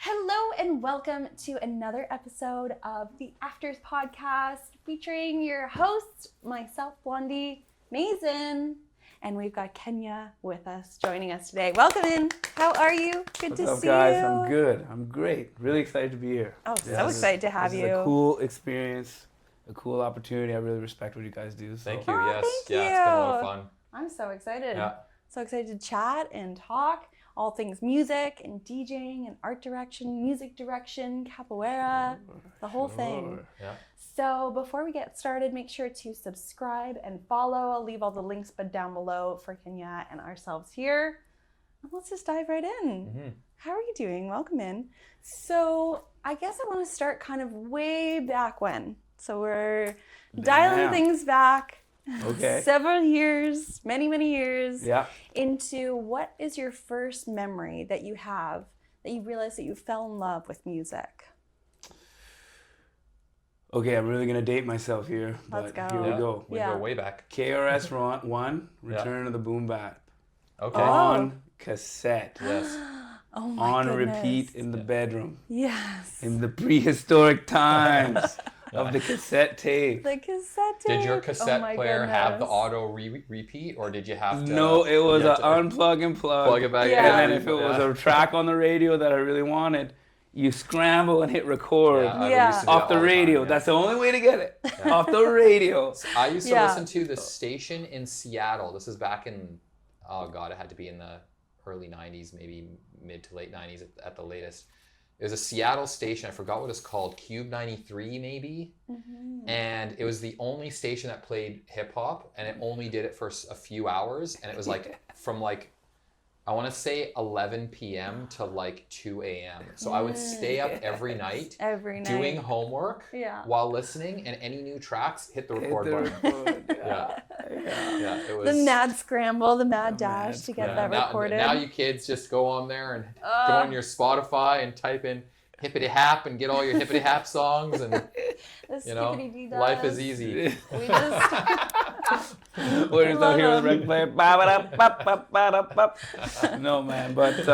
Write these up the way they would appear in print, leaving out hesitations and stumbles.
Hello and welcome to another episode of the Afters podcast featuring your host, myself, Blondie, Mason, and we've got Kenya with us, joining us today. Welcome in. How are you? Good to see guys? you. I'm good. I'm great. Really excited to be here. Oh, so excited to have you. This is a cool experience, a cool opportunity. I really respect what you guys do. So. Thank you. Oh, yes. thank yeah, you. It's been a lot of fun. I'm so excited. Yeah. So excited to chat and talk all things music and DJing and art direction, music direction, capoeira, the whole thing. Yeah. So before we get started, make sure to subscribe and follow. I'll leave all the links down below for Kenya and ourselves here. And let's just dive right in. Mm-hmm. How are you doing? Welcome in. So I guess I want to start kind of way back when. So we're dialing things back. Okay. Several years, many years. Yeah. Into what is your first memory that you have that you realized that you fell in love with music? Okay, I'm really gonna date myself here. Let's but go. Here we go. We go way back. KRS-One, Return of the Boom Bap. Okay. On cassette. Yes. Oh my On goodness. repeat in the bedroom. Yes. In the prehistoric times of the cassette tape. The cassette tape. Did your cassette player have the goodness. auto repeat, or did you have to? No, it was you an had to unplug and plug. plug it back Yeah. in. And then if it was a track on the radio that I really wanted, you scramble and hit record. I Yeah. used to do Off that the all radio. time, yeah. That's the only way to get it. Off the radio. I used to Yeah. listen to the station in Seattle. This is back in, oh God, it had to be in the early 90s, maybe mid to late 90s at the latest. It was a Seattle station. I forgot what it's called. Cube 93 maybe. Mm-hmm. And it was the only station that played hip hop, and it only did it for a few hours. And it was like from like, I want to say 11 p.m. to like 2 a.m. So I would stay up every night doing homework Yeah. while listening, and any new tracks, hit the record button. Yeah. It was The mad scramble, the mad dash mad to get yeah, that recorded. Now you kids just go on there and go on your Spotify and type in hippity hap and get all your hippity hap songs, and The you know, skippity-dee-does. life is easy. We just Where's the love heroes them. record player? Ba-ba-da-ba-ba-ba-da-ba. No, man, but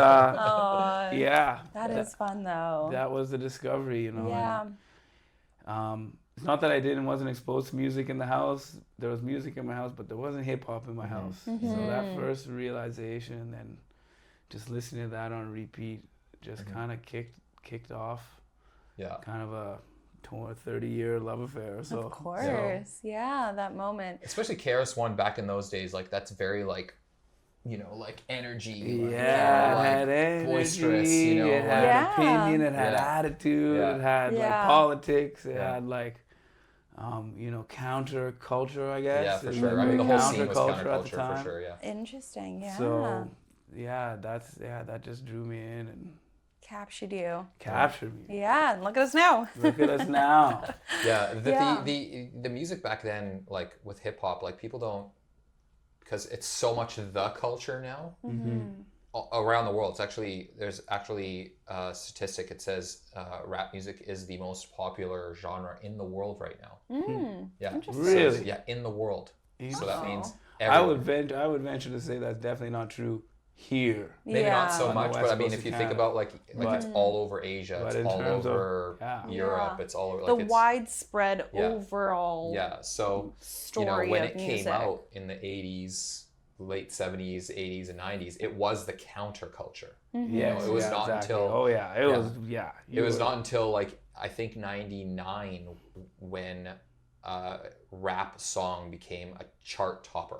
yeah. That is fun though. That was the discovery, you know. Yeah. And, it's not that I wasn't exposed to music in the house. There was music in my house, but there wasn't hip hop in my house. So that first realization and just listening to that on repeat just kind of kicked off. Yeah. Kind of a 30-year love affair. So Of course. Yeah, that moment. Especially KRS-One back in those days, like that's very like, you know, like energy. like, Yeah, like, it had energy, boisterous, you know. it had Yeah. opinion, it had Yeah. attitude, Yeah. it had Yeah. like politics, it Yeah. had like, you know, counter culture, I guess. Yeah, for It sure. was I mean, the very whole scene was at the counterculture for time. sure. Yeah. Interesting. Yeah. So, yeah, that just drew me in and Captured you. captured me. Yeah, and look at us now. Look at us now. Yeah, Yeah. The music back then, like with hip hop, like people don't, because it's so much the culture now around the world. There's actually a statistic. It says rap music is the most popular genre in the world right now. Yeah, Interesting. Really? So, yeah, in the world. So that means I would everywhere. venture to say that's definitely not true here. Maybe not so On the much, West but I mean, Coast if of you think Canada. about like it's all over Asia, But it's in all terms of- over Europe, Yeah. it's all over The like it's widespread Yeah. overall yeah. So story you know, when of it music. came out in the 80s, late 70s, 80s, and 90s, it was the counterculture. Yes, it was yeah, not exactly. until- Oh yeah, it yeah. was yeah. It was not until like I think 99 when rap song became a chart topper.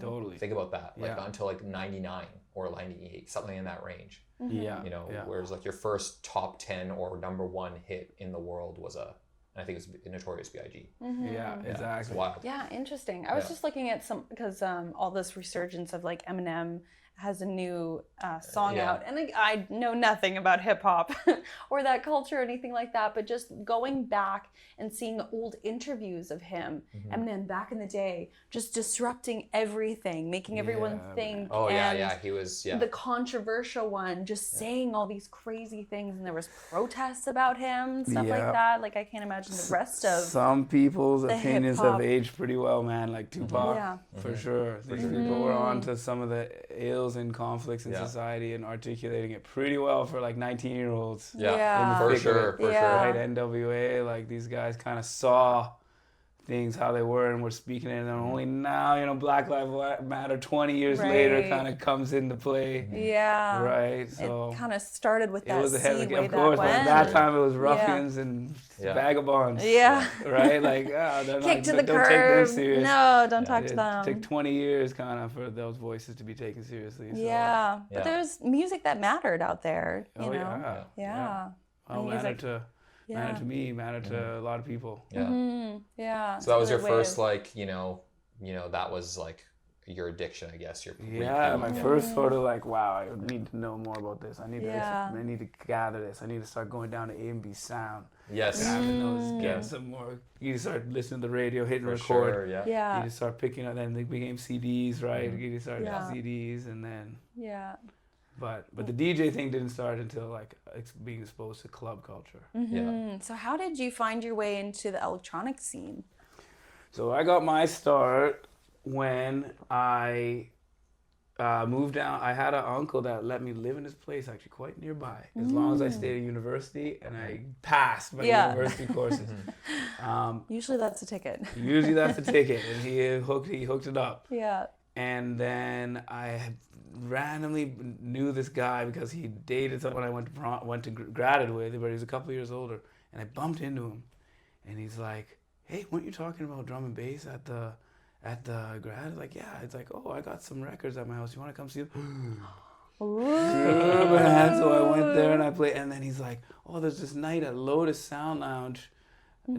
totally. Think about that. Like Yeah. not until like 99 or 98, something in that range. Yeah, You know, yeah. whereas like your first top 10 or number one hit in the world was and I think it was Notorious B.I.G. Yeah, It's exactly. wild. Yeah, interesting. I was Yeah. just looking at because all this resurgence of like Eminem has a new song Yeah. out, and like, I know nothing about hip hop or that culture or anything like that, but just going back and seeing old interviews of him, Eminem back in the day, just disrupting everything, making everyone Yeah, think. Oh yeah, and yeah, he was the controversial one, just saying all these crazy things, and there was protests about him, stuff like Yeah. that. Like I can't imagine the rest of Some people's the opinions hip-hop. have aged pretty well, man. Like Tupac, Yeah. for sure. These people were on to some of the ill struggles and conflicts in society and articulating it pretty well for like 19-year-olds. Yeah. For sure. Right, NWA, like these guys kind of saw things how they were and were speaking it, and only now, you know, Black Lives Matter 20 years later kind of comes into play. Yeah. Right. So it kind of started with that it was a heavy, seed way of course, back but when. at that time it was ruffians and vagabonds. Yeah. Right? Like, they're Kick not, to the don't curb. take them serious. No, don't talk to them. It took 20 years kind of for those voices to be taken seriously. So. Yeah. But there's music that mattered out there, you know? Yeah. Well, mattered to me, mattered to a lot of people. Yeah. Yeah. So that was your first, like, you know, that was like your addiction, I guess. My first sort of like, wow, I need to know more about this. I need to gather this. I need to start going down to A&B Sound. Yes. Get some more. You start listening to the radio, hitting record. Sure, yeah. You just start picking up. Then they became CDs, right? You start CDs, and then. Yeah. But the DJ thing didn't start until like being exposed to club culture. Yeah. So how did you find your way into the electronic scene? So I got my start when I moved down. I had an uncle that let me live in his place actually quite nearby, as long as I stayed at university and I passed my university courses. Usually that's a ticket. Usually that's a ticket, and he hooked it up. Yeah. And then I randomly knew this guy because he dated someone I went to graduate with, but he was a couple years older, and I bumped into him, and he's like, "Hey, weren't you talking about drum and bass at the grad?" Like, yeah. It's like, "Oh, I got some records at my house. You want to come see them?" Man, so I went there and I played, and then he's like, "Oh, there's this night at Lotus Sound Lounge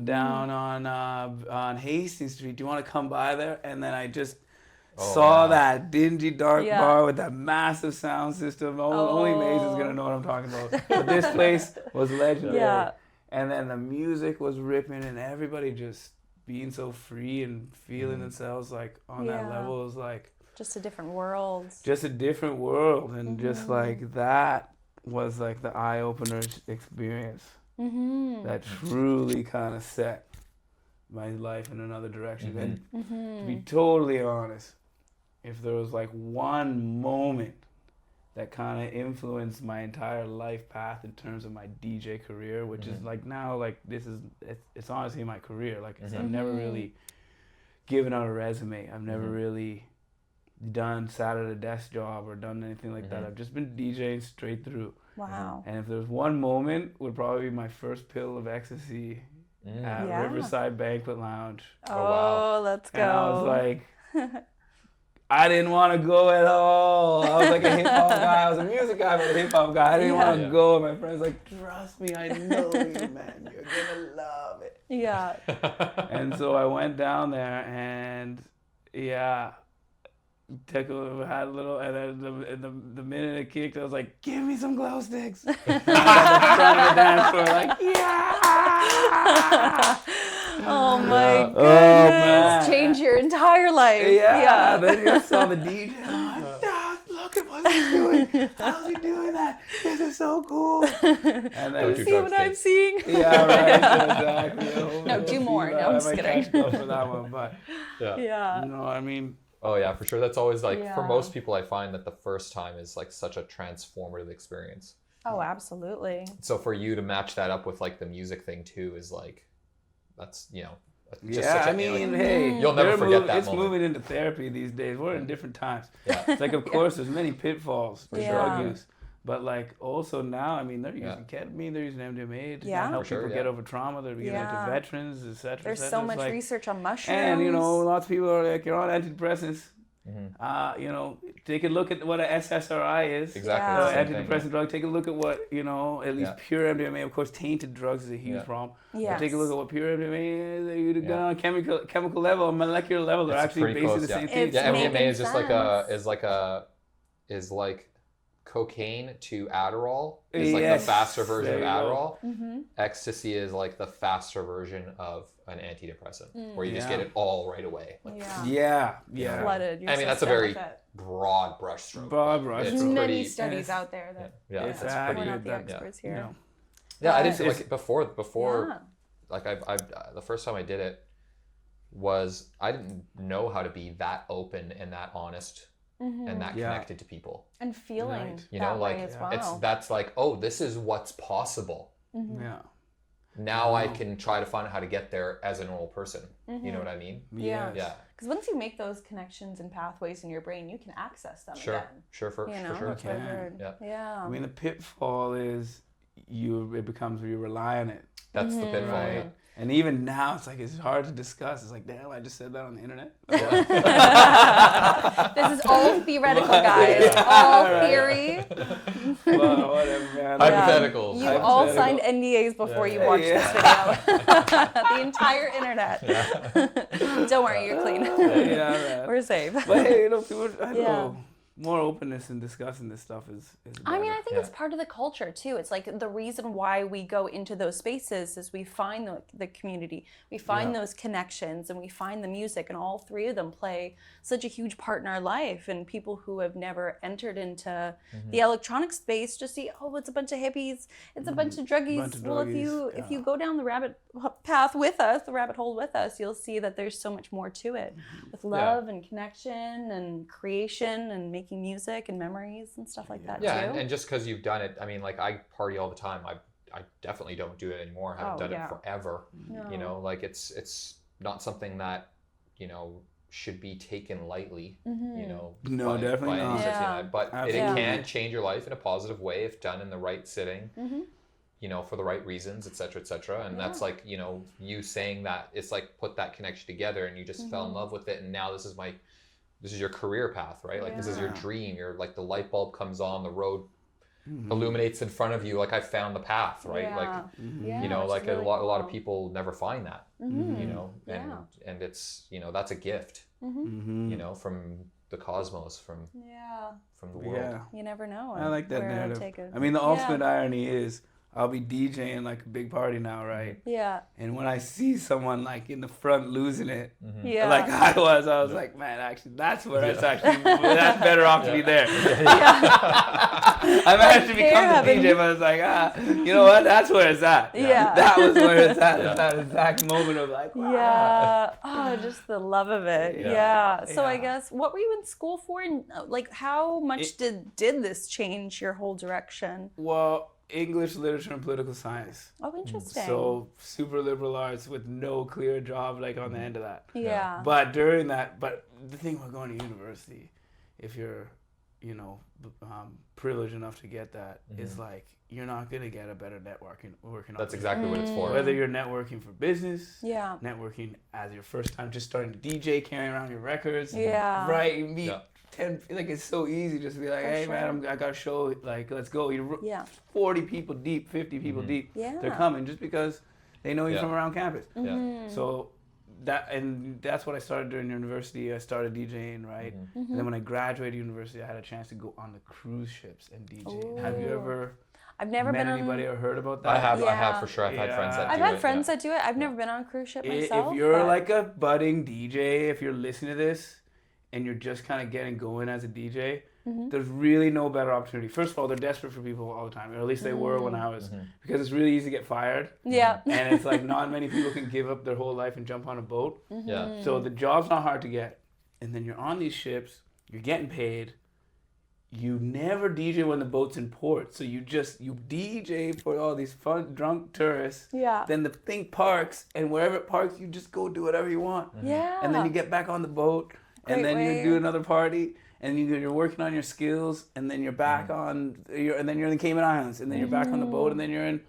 down on Hastings Street. Do you want to come by there?" And then I just saw that dingy dark bar with that massive sound system. Only Maze is gonna know what I'm talking about. But this place was legendary. Yeah. And then the music was ripping, and everybody just being so free and feeling themselves like on that level. It was like just a different world. Just a different world, and just like that was like the eye opener experience that truly kind of set my life in another direction. And to be totally honest, if there was like one moment that kind of influenced my entire life path in terms of my DJ career, which is like now, like it's honestly my career. Like I've never really given out a resume. I've never really sat at a desk job or done anything like that. I've just been DJing straight through. Wow. And if there's one moment, would probably be my first pill of ecstasy at Riverside Banquet Lounge. Oh, wow. Let's go. And I was like, I didn't want to go at all. I was like a hip hop guy. I was a music guy, but a hip hop guy. I didn't want to go. And my friend's like, "Trust me, I know you, man. You're gonna love it." Yeah. And so I went down there, and had a little, and then the minute it kicked, I was like, "Give me some glow sticks." And I got the front of the dance floor, like, oh my goodness! Change your entire life. Yeah. Then you saw the DJ. I'm like, "No, look at what he's doing. How's he doing that? This is so cool." And then see what I'm seeing. Yeah, right. Exactly. No, do more. No, I'm just kidding. For that one, but yeah. You know, I mean. Oh yeah, for sure. That's always like for most people, I find that the first time is like such a transformative experience. Oh, absolutely. So for you to match that up with like the music thing too is like, that's just I such mean, like, hey, you'll never forget that it's moment. moving into therapy these days. We're in different times. Yeah. It's like, of course, there's many pitfalls for drug Yeah. use. But like also now, I mean, they're using ketamine, they're using MDMA to help people get over trauma. They're getting into veterans, etc. There's so much research on mushrooms. And lots of people are like, "You're on antidepressants." Take a look at what an SSRI is. Exactly. Antidepressant drug. Take a look at what, at least pure MDMA. Of course, tainted drugs is a huge problem. Yes. Take a look at what pure MDMA is. You go on a chemical level, a molecular level. They're actually basically the same thing. Yeah, MDMA is just is like cocaine to Adderall. Is like the faster version of Adderall. Ecstasy is like the faster version of an antidepressant, where you just get it all right away. Like, flooded. I mean, that's a very broad brushstroke. There's many studies out there that it's we're not the experts here. I didn't like before. Like I the first time I did it was I didn't know how to be that open and that honest and that Yeah. connected to people. And feeling Right. You that know, like way as well. that's like, oh, this is what's possible. Yeah. Now I Wow. can try to find out how to get there as a normal person. You know what I mean? Yeah. Yes. Yeah. Because once you make those connections and pathways in your brain, you can access them Sure. again. Sure. For You know, sure. that's what I Okay. heard. Yeah. Yeah. I mean, the pitfall is it becomes you rely on it. That's the pitfall. Right. Yeah. And even now, it's like it's hard to discuss. It's like, damn, I just said that on the internet. This is all theoretical, guys. All theory. Well, whatever, man. Hypotheticals. You all Hypothetical. signed NDAs before you watched Yeah. this video. The entire internet. Don't worry, you're clean. Yeah, man. We're safe. But hey, people, I Yeah. know more openness in discussing this stuff is I mean, better. I think it's part of the culture too. It's like the reason why we go into those spaces is we find the community, we find those connections, and we find the music, and all three of them play such a huge part in our life. And people who have never entered into the electronic space just see, oh, it's a bunch of hippies, it's a bunch of druggies. Bunch of Well, if druggies, you go down the rabbit path with us, the rabbit hole with us, you'll see that there's so much more to it, with love and connection and creation and making music and memories and stuff like that Yeah, too. and just because you've done it, I mean, like I party all the time. I definitely don't do it anymore. I haven't done it forever. No. You know, like it's not something that, you know, should be taken lightly. You know, No, definitely any not. stretch of Yeah. that. But it Absolutely. can change your life in a positive way if done in the right sitting. You know, for the right reasons, et cetera, and that's like, you know, you saying that it's like put that connection together, and you just fell in love with it, and now this is your career path, right? Like this is your dream. You're like the light bulb comes on, the road illuminates in front of you. Like I found the path, right? Yeah. Like Yeah, you know, which like is really a lot of cool. people never find that. You know, and it's, you know, that's a gift. You know, from the cosmos, from the world. Yeah. You never know. I like that where it'll narrative. take it. I mean, the ultimate irony is I'll be DJing like a big party now, right? Yeah. And when I see someone like in the front losing it, Yeah. like I was like, man, actually, that's where it's actually, that's better off to be there. I've actually become the DJ, but it's like, you know what? That's where it's at. Yeah. That was where it's at. It's that exact moment of like, wow. Yeah. Oh, just the love of it. Yeah. So I Yeah. guess, what were you in school for? And like, how much did this change your whole direction? Well, English, literature, and political science. Oh, interesting. So super liberal arts with no clear job like on the end of that. yeah. But during that, but the thing about going to university, if you're, you know, privileged enough to get that, is like you're not gonna get a better networking working. That's exactly what it's for. Whether you're networking for business, Yeah. networking as your first time just starting to DJ, carrying around your records, Yeah. right? You meet 10, like it's so easy just to be like, For hey sure. man, I got a show, like let's go. You're Yeah. 40 people deep, 50 people deep. Yeah. They're coming just because they know you from around campus. Mm-hmm. So that's what I started during university. I started DJing, right? And then when I graduated university, I had a chance to go on the cruise ships and DJ. Have you ever I've never met been on. anybody or heard about that? I have Yeah. for sure. I've had friends that I've do had it, friends that do it. I've never been on a cruise ship myself. If you're but- like a budding DJ, if you're listening to this and you're just kind of getting going as a DJ, there's really no better opportunity. First of all, they're desperate for people all the time, or at least they were when I was, because it's really easy to get fired. Yeah. And it's like not many people can give up their whole life and jump on a boat. Yeah. So the job's not hard to get. And then you're on these ships, you're getting paid. You never DJ when the boat's in port. So you DJ for all these fun, drunk tourists. Yeah. Then the thing parks, and wherever it parks, you just go do whatever you want. Yeah. And then you get back on the boat, and Great then way. you do another party, and you're working on your skills, and then you're back on, and then you're in the Cayman Islands, and then you're back on the boat, and then you're in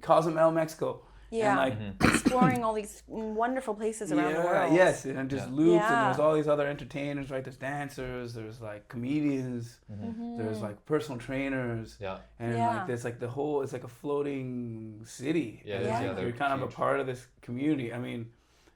Cozumel, Mexico. Yeah. And like, exploring all these wonderful places around the world. Yes, and it just loops, and Yeah. there's all these other entertainers, right? There's dancers, there's like comedians, there's like personal trainers, Yeah. and Yeah. like there's like the whole, it's like a floating city. Yeah, And yeah, it's like they're you're kind of a huge. part of this community. I mean,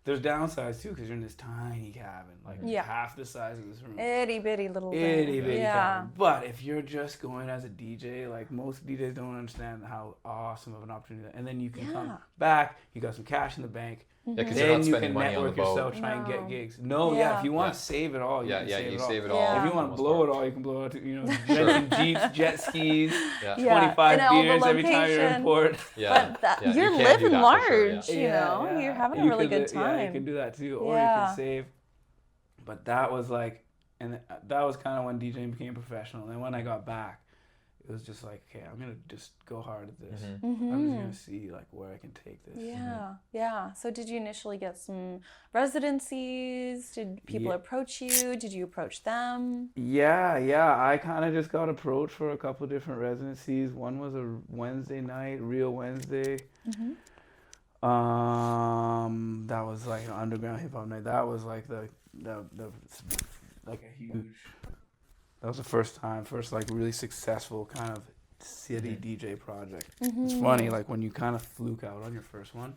there's downsides too, because you're in this tiny cabin, like Yeah. half the size of this room. Itty bitty little thing. Itty bitty Yeah. cabin. But if you're just going as a DJ, like most DJs don't understand how awesome of an opportunity that, and then you can come Yeah. back, you got some cash in the bank. Yeah, because you're Then not you spending can money on the network boat. yourself, try and No. get gigs. No, Yeah. yeah, if you want Yeah. to save it all, you Yeah, can yeah, save you it all. save it Yeah. all. If you for want the to most blow part. it all, you can blow it. You know, renting jeeps, jet skis, Yeah. Yeah. 25 in all the beers every time you're in location. port. Yeah. But that, Yeah, you you're can do living that for sure, large, yeah. you know. You're having a really good time. Yeah, you can do that too, or you Yeah. can save. But that was like, and that was kind of when DJing became professional. And then when I got back, it was just like, okay, I'm gonna just go hard at this. I'm just gonna see like where I can take this. Yeah. So did you initially get some residencies? Did people approach you? Did you approach them? Yeah. I kind of just got approached for a couple different residencies. One was a Wednesday night, Real Wednesday. That was like an underground hip hop night. That was like the like a huge. That was the first like really successful kind of city DJ project. It's funny, like when you kind of fluke out on your first one,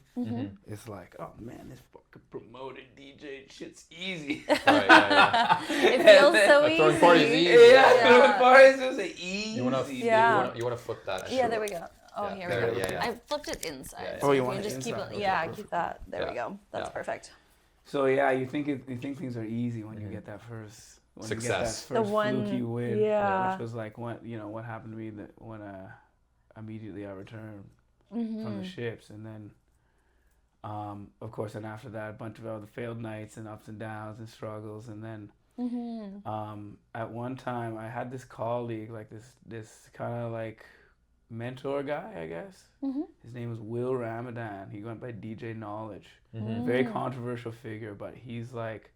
it's like, oh man, this fucking promoted DJ shit's easy. Right. It feels so easy. Throwing parties easy. Throwing parties is easy. You want to flip that? Yeah, there we go. Oh, here we go. Yeah. I flipped it inside. Oh, So you if want it just keep inside? it? Yeah, keep that. There we go. That's perfect. So yeah, you think things are easy when you get that first. When Success. You get that first The one- fluky win, yeah. which was like what happened to me when immediately I returned from the ships, and then of course, and after that, a bunch of other failed nights and ups and downs and struggles, and then at one time I had this colleague, like this kind of like mentor guy, I guess. His name was Will Ramadan. He went by DJ Knowledge. Very controversial figure, but he's like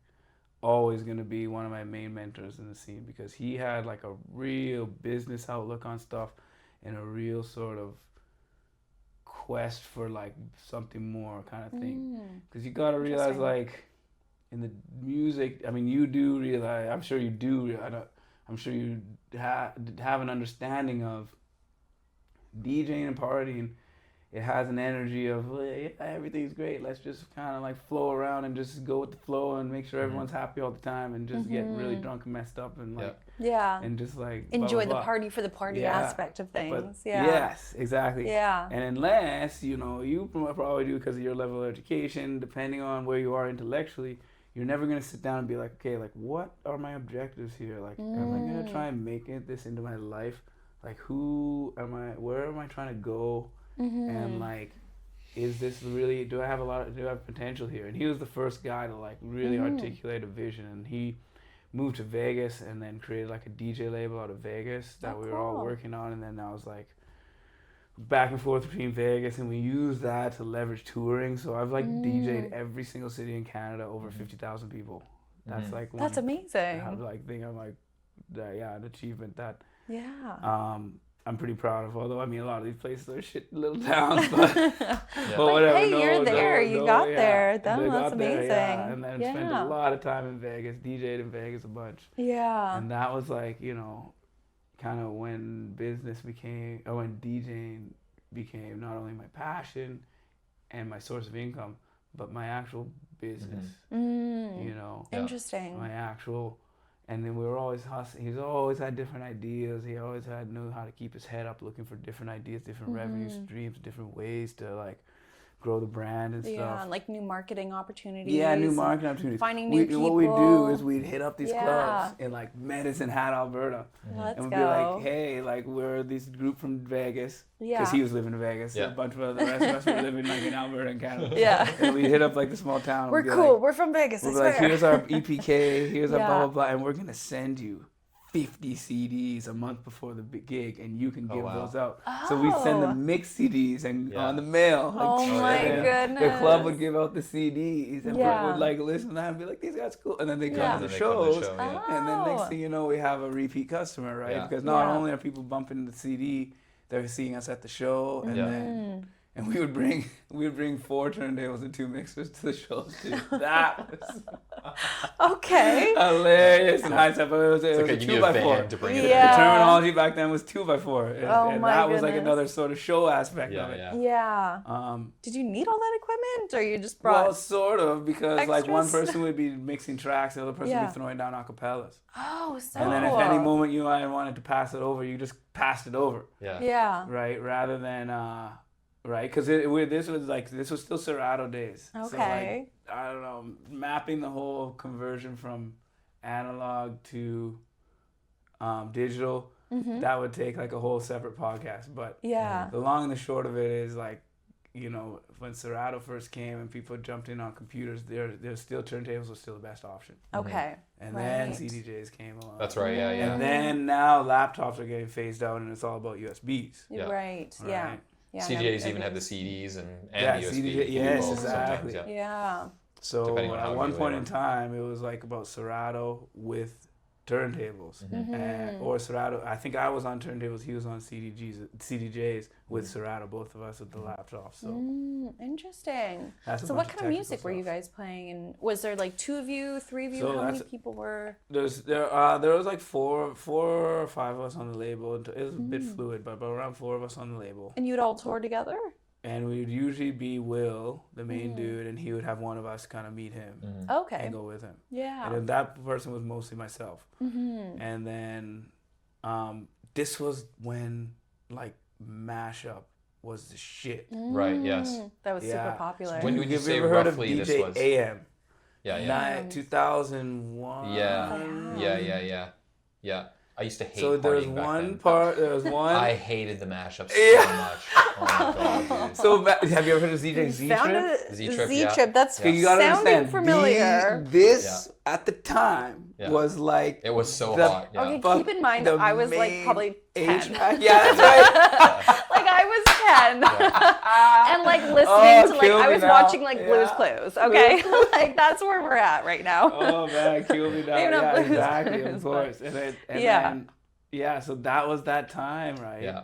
always going to be one of my main mentors in the scene, because he had like a real business outlook on stuff and a real sort of quest for like something more kind of thing. Because you got to realize, like, in the music, I mean, you do realize, I'm sure you do, I'm sure you have an understanding of DJing and partying. It has an energy of, yeah, everything's great, let's just kind of like flow around and just go with the flow and make sure everyone's happy all the time, and just get really drunk and messed up and like and just like enjoy blah, blah, the party for the party aspect of things. but, yes, exactly. Yeah. And unless you probably do, because of your level of education, depending on where you are intellectually, you're never going to sit down and be like, okay, like, what are my objectives here? Like, am I going to try and make this into my life? Like, who am I, where am I trying to go? And like, is this really, do I have potential here? And he was the first guy to like really articulate a vision, and he moved to Vegas and then created like a DJ label out of Vegas that we were all working on. And then I was like back and forth between Vegas, and we used that to leverage touring. So I've like DJ'd every single city in Canada, over 50,000 people. That's like one, that's amazing. Thing I'm like, an achievement that I'm pretty proud of. Although, I mean, a lot of these places are shit little towns, but whatever. Hey, you're there. You got there. That's amazing. And then spent a lot of time in Vegas, DJ'd in Vegas a bunch. Yeah. And that was like, kind of when when DJing became not only my passion and my source of income, but my actual business. Interesting. My actual. And then we were always hustling. He's always had different ideas. He always knew how to keep his head up, looking for different ideas, different revenue streams, different ways to like grow the brand and stuff. Yeah, like new marketing opportunities. Yeah, new marketing opportunities. Finding new people. What we do is we'd hit up these clubs in like Medicine Hat, Alberta. Let's and we'd go. be like, hey, like, we're this group from Vegas. Because he was living in Vegas. A bunch of the rest of us were living like in Alberta and Canada. Yeah. And we'd hit up like the small town. We're cool. Like, we're from Vegas. We're like, here's our EPK, here's our blah, blah, blah, and we're going to send you 50 CDs a month before the big gig, and you can give those out. So we send them mixed CDs and on the mail. Like, my goodness. The club would give out the CDs, and people would like listen to that and be like, these guys cool. And then they come to the shows, and then next thing you know, we have a repeat customer, right? Because not only are people bumping the CD, they're seeing us at the show, and then we would bring 4 turntables and 2 mixers to the shows too. That was hilarious in hindsight, but it was a 2x4. To bring it The terminology back then was 2x4, and that was like another sort of show aspect of it. Did you need all that equipment, or you just brought? Well, sort of, because extras? like one person would be mixing tracks, the other person would be throwing down acapellas. Oh, so and then if any moment you wanted to pass it over, you just passed it over. Right, rather than right, because this was still Serato days. Okay. So like, I don't know, mapping the whole conversion from analog to digital, that would take like a whole separate podcast. But the long and the short of it is like, you know, when Serato first came and people jumped in on computers, there's still turntables were still the best option. Okay. And then CDJs came along. That's right. Yeah. And then now laptops are getting phased out, and it's all about USBs. Yeah. Right. Yeah. Yeah. CDJs even have the CDs and Yeah, USB. CDJ, yes, both exactly. sometimes, Yeah. So Depending on how at one you point lay in it. time, it was like about Serato with turntables, or Serato. I think I was on turntables. He was on CDJs with Serato. Both of us with the laptops. So Interesting. that's a So bunch what of kind of music technical were you stuff. guys playing? And was there like 2 of you, 3 of you? So How many that's- people were? There was like four or five of us on the label. It was a bit fluid, but around 4 of us on the label. And you'd all tour together? And we would usually be Will, the main dude, and he would have one of us kind of meet him Okay. and go with him. Yeah. And then that person was mostly myself. And then this was when like mashup was the shit. Right. Yes. That was super Yeah. popular. When would you Have say ever heard of roughly this DJ was? AM? Yeah. 2001. Yeah. I used to hate So there was partying back one then. part. There was one. I hated the mashups so Yeah. much. Oh my god, dude. So have you ever heard of DJ Z Trip? Z-Trip, Z-Trip. That's Okay, you gotta sounding understand. familiar. This at the time Yeah. was like It was so the- hot. Yeah. Okay, Fuck keep in mind, the I was like main probably 10. age track. Yeah, that's right. Like I was 10. And like listening to like, kill I me was now. watching like Blues Yeah. Clues, okay? Like that's where we're at right now. Oh man, kill me now. Maybe not Yeah, Blues exactly, Clues, of course. And Yeah. then, yeah, so that was that time, right? Yeah.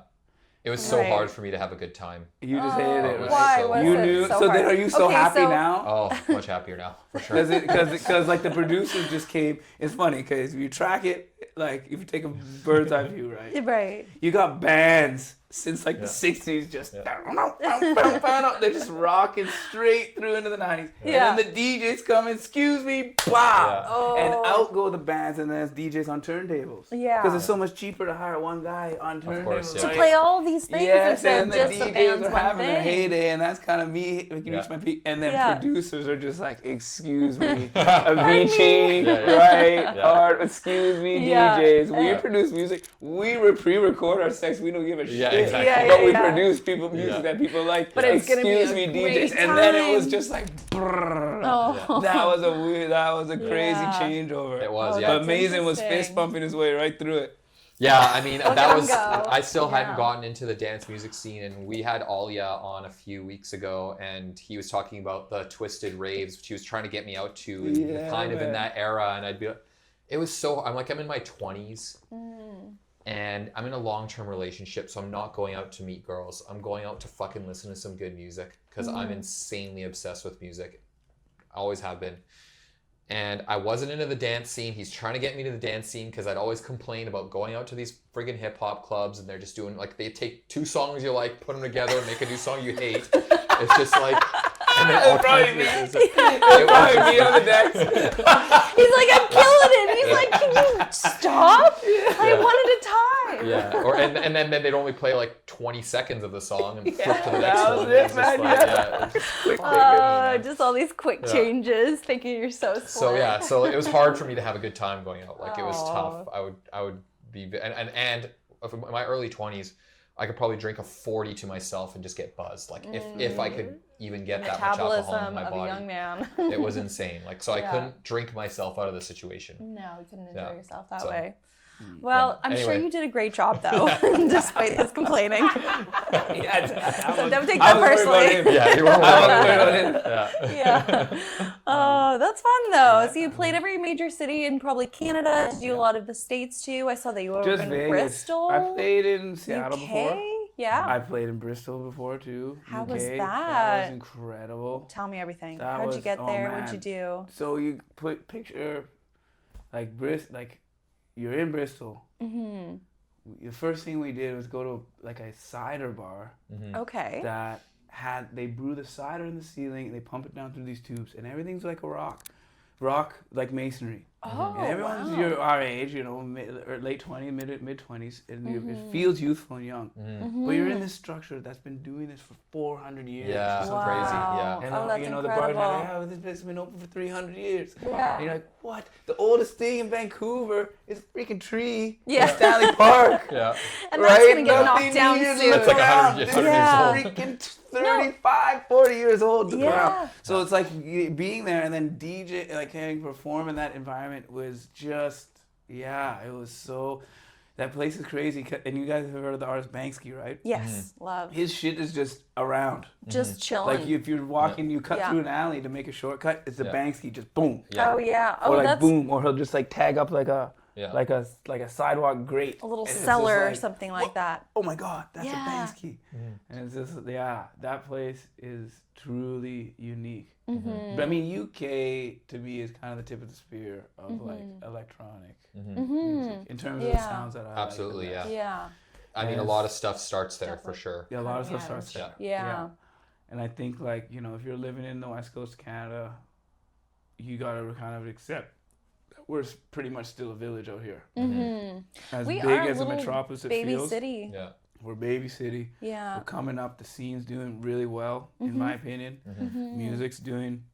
It was so Right. hard for me to have a good time. You just hated it, right? Why So was You it knew. so So hard? then, are you so Okay, happy so- now? Oh, much happier now, for sure. Because like the producers just came. It's funny because if you track it, like if you take a bird's eye view, right? Right. You got bands since like the 60s just they're just rocking straight through into the 90s. Yeah. And then the DJs come, excuse me, blah. Oh. And out go the bands and then it's DJs on turntables. Yeah. Because it's so much cheaper to hire one guy on turntables. course, yeah. To right? play all these things Yes, instead and of the just the DJs band's are one having their thing. heyday, and that's kind of me when you reach my peak. And then Yeah. producers are just like, excuse me, Avicii, Yeah. right? Yeah. Or excuse me, Yeah. DJs. We Yeah. produce music. We pre-record our sex. We don't give a Yeah, shit. exactly. Yeah, But we yeah. produce music Yeah. that people like. But it's gonna be excuse a me, great DJs. And then it was time. just like, brrr. Oh. That was a weird. That was a crazy Yeah. changeover. It was, Oh, yeah. that's But Mason was interesting. fist bumping his way right through it. Yeah, I mean, that was, go. I still Yeah. hadn't gotten into the dance music scene, and we had Alia on a few weeks ago, and he was talking about the twisted raves, which he was trying to get me out to, and Yeah, kind of in man. that era, and I'd be like, it was so, I'm in my 20s, Mm. and I'm in a long-term relationship, so I'm not going out to meet girls. I'm going out to fucking listen to some good music, because I'm insanely obsessed with music. I always have been. And I wasn't into the dance scene. He's trying to get me to the dance scene because I'd always complain about going out to these friggin' hip hop clubs and they're just doing like, they take 2 songs you like, put them together, and make a new song you hate. It's just like, and then all Probably kinds me. of It'll probably be on the decks. He's like, I'm killing it. He's like, can you stop? I wanted a time. Yeah, or and then they'd only play like 20 seconds of the song and flip to the next that one. was it, It's just man, like, yeah. yeah, it's just Just all these quick changes, thinking you're so smart. So yeah, so it was hard for me to have a good time going out. Like it was Aw. tough. I would be and in my early 20s, I could probably drink a 40 to myself and just get buzzed. Like if I could even get that much alcohol in Metabolism my of a body, young man. it was insane. Like so, I Yeah. couldn't drink myself out of the situation. No, you couldn't enjoy Yeah. yourself that So, way. Well, I'm sure Anyway. you did a great job though, despite his complaining. Yeah, So don't take I that was worried about personally. him. Yeah, you weren't I worried was about worried it. about Yeah. Oh, that's fun though. So you played every major city in probably Canada. Did you do a lot of the States too? I saw that you were Just in Vegas. Bristol. I played in Seattle UK? before. Yeah. I played in Bristol before too. How UK. was That that? was incredible. Tell me everything. That How'd you was- get oh, there? man. What'd you do? So you picture like you're in Bristol. Mm-hmm. The first thing we did was go to like a cider bar Okay. that they brew the cider in the ceiling and they pump it down through these tubes and everything's like a rock like masonry. Oh, And everyone's wow. our age, you know, or late 20s, mid 20s, and Mm-hmm. it feels youthful and young. Mm-hmm. But you're in this structure that's been doing this for 400 years. Yeah, or something. crazy. Wow. Yeah. And Oh, that's you know, incredible. the bar's like, this place has been open for 300 years. Yeah. And you're like, what? The oldest thing in Vancouver is a freaking tree Yeah. in Stanley Park. Yeah. And that's Right? going to get Nothing knocked down needed to soon. look It's like 100 around. years This is Yeah. freaking 35, 40 years old. The Yeah. ground. So it's like being there and then DJ, like having perform in that environment was just, yeah, it was so. That place is crazy. And you guys have heard of the artist Banksy, right? Yes, love. His shit is just around. Just chilling. Like if you're walking, you cut Yeah. through an alley to make a shortcut. It's a Yeah. Banksy, just boom. Yeah. Oh, yeah. Oh, Or like that's boom, or he'll just like tag up like a Yeah. like a sidewalk grate. a little And it's cellar just or like, something like that. oh my god, that's Yeah. a Banksy. And it's just, yeah, that place is truly unique. Mm-hmm. But I mean, UK to me is kind of the tip of the spear of like electronic music in terms of the Yeah. sounds that I Absolutely, like the best. Yeah. I mean, a lot of stuff starts there for sure. Yeah, a lot of stuff Yeah. starts there. Yeah. And I think like, you know, if you're living in the West Coast of Canada, you gotta kind of accept that we're pretty much still a village out here. Mm-hmm. As We big are a as a little metropolis it baby feels, city. Yeah. we're baby city. Yeah. We're coming up. The scene's doing really well, in my opinion. Music's doing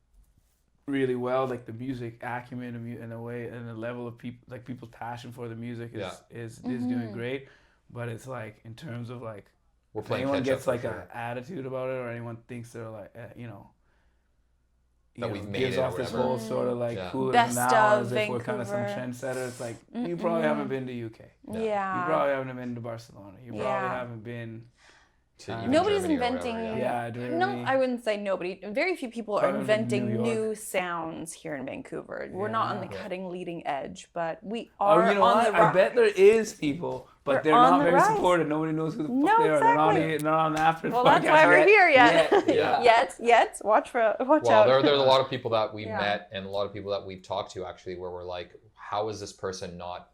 really well. Like the music acumen and the way and the level of people, like people's passion for the music is doing great. But it's like in terms of like, We're if playing anyone catch up gets for like sure. an attitude about it, or anyone thinks they're like, you know, That we've made gives it or off this whatever. whole sort of like Yeah. cooler Best than now, of as if we're kind of some Vancouver. trendsetter. It's like you probably haven't been to UK. Yeah. You probably haven't been to Barcelona. You probably Yeah. haven't been. To even Nobody's Germany or inventing. whatever, Yeah, Germany. No, I wouldn't say nobody. Very few people are Probably inventing New York. new sounds here in Vancouver. We're not on the Yeah. cutting leading edge, but we Oh, are you know on what? the I rise. bet there is people, but We're they're on not the very rise. supportive. Nobody knows who the fuck No, they are. exactly. They're not on the after Well, podcast that's why we're yet. here yet. Yeah. Yet. Watch Well, out. there's a lot of people that we've Yeah. met and a lot of people that we've talked to actually where we're like, how is this person not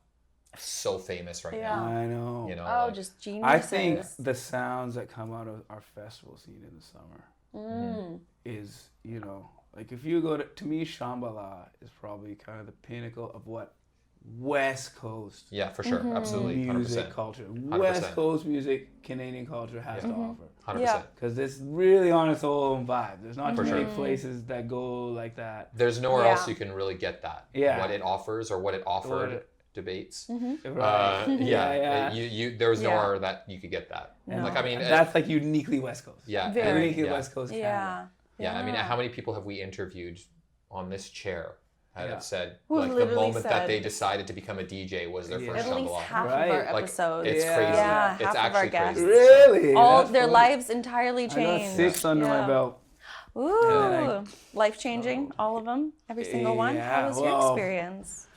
so famous right Yeah. now? I know. You know, Oh, like, just geniuses. I think the sounds that come out of our festival scene in the summer Mm. is, you know, like if you go to me, Shambhala is probably kind of the pinnacle of what West Coast yeah, for sure. Mm-hmm. Absolutely. music 100%. culture, 100%. West Coast music, Canadian culture has to offer. 100%. Yeah. Because it's really on its own vibe. There's not For too many sure. places that go like that. There's nowhere Yeah. else you can really get that. Yeah. What it offers or what it offered What debates. Right. Yeah. You there was Yeah. nowhere that you could get that. No. Like, I mean, That's like uniquely West Coast. yeah. Very. Uniquely yeah. West Coast Canada. Yeah. Yeah, I mean, how many people have we interviewed on this chair that Yeah. have said, Who like, the literally moment said- that they decided to become a DJ was their Yeah. first At least Shambhala. half Right. of our Like, episodes. it's Yeah. crazy. Yeah, It's half of our actually guests. crazy. Really? All That's their funny. lives entirely I got changed. 6 under my Yeah. belt. Ooh, And life changing, all of them, every single one. How Yeah, was your well, experience?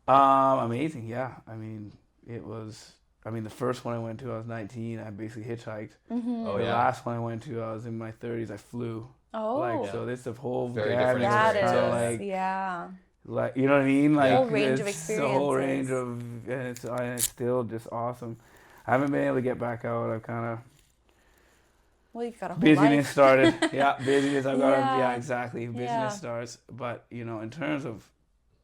Amazing, yeah. I mean, it was. I mean, the first one I went to, I was 19. I basically hitchhiked. Oh, The yeah. last one I went to, I was in my 30s. I flew. Oh, Like, so this the whole Very gamut different of that experience, kinda yeah. is, like, yeah. like, you know what I mean? Like, whole range of it's the whole range experiences. of, and it's still just awesome. I haven't been able to get back out. I've kind of Well, you've got a whole busyness life. started. Yeah, busyness. I've got Yeah. yeah, exactly. Busyness Yeah. starts. But you know, in terms of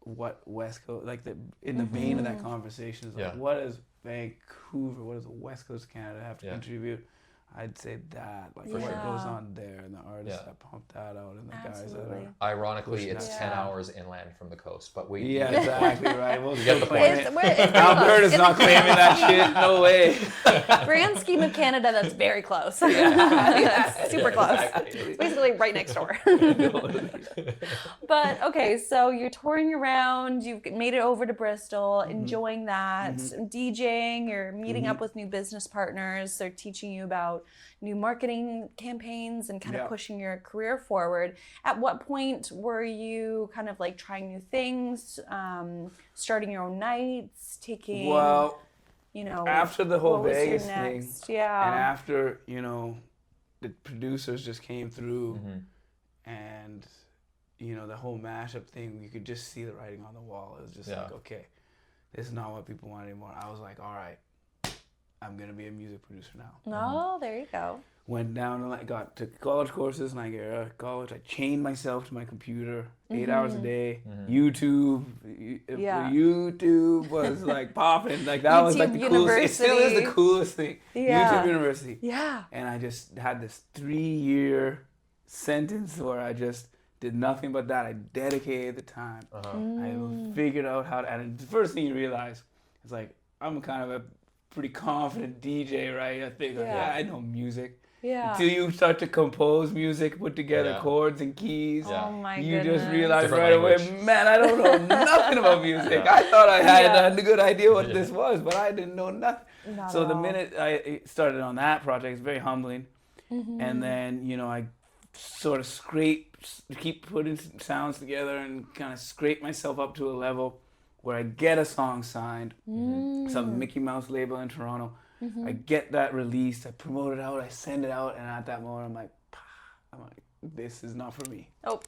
what West Coast, like in the vein of that conversation is like, Yeah. what does Vancouver, what does the West Coast of Canada have to Yeah. contribute? I'd say that, like For what sure. goes on there, and the artists Yeah. that pump that out, and the guys that Absolutely. are. Ironically, Pushing it's that. 10 Yeah. hours inland from the coast, but we Yeah, we get the point. exactly right. We'll You get the still point. claim it. It's Alberta's close. not claiming that shit. No way. Grand scheme of Canada, that's very close. Yeah. It's super Yeah, close. exactly. It's basically right next door. But okay, so you're touring around, you've made it over to Bristol, enjoying that, DJing, you're meeting up with new business partners, they're teaching you about new marketing campaigns and kind of Yeah. pushing your career forward. At what point were you kind of like trying new things, starting your own nights, taking, Well, you know, after the whole what was your Vegas thing, next? Yeah. and after, you know, the producers just came through Mhm. and, you know, the whole mashup thing, you could just see the writing on the wall. It was just Yeah. like, okay, this is not what people want anymore. I was like, all right, I'm going to be a music producer now. Oh, there you go. went down and took college courses, and I got out of college. I chained myself to my computer 8 hours a day. YouTube, YouTube was like popping. Like that was like the coolest. It still is the coolest thing. YouTube University. Yeah. And I just had this 3-year sentence where I just did nothing but that. I dedicated the time. I figured out how to. And the first thing you realize is like I'm kind of a pretty confident DJ, right? I think I know music. Yeah. Until you start to compose music, put together chords and keys, oh my you goodness. just realize Different right language. away, man, I don't know nothing about music. I thought I had a good idea what this was, but I didn't know nothing. Not So at the all. minute I started on that project, it's very humbling. And then, you know, I sort of keep putting sounds together and kind of scrape myself up to a level where I get a song signed, some Mickey Mouse label in Toronto. I get that released, I promote it out, I send it out, and at that moment I'm like, this is not for me. Oh.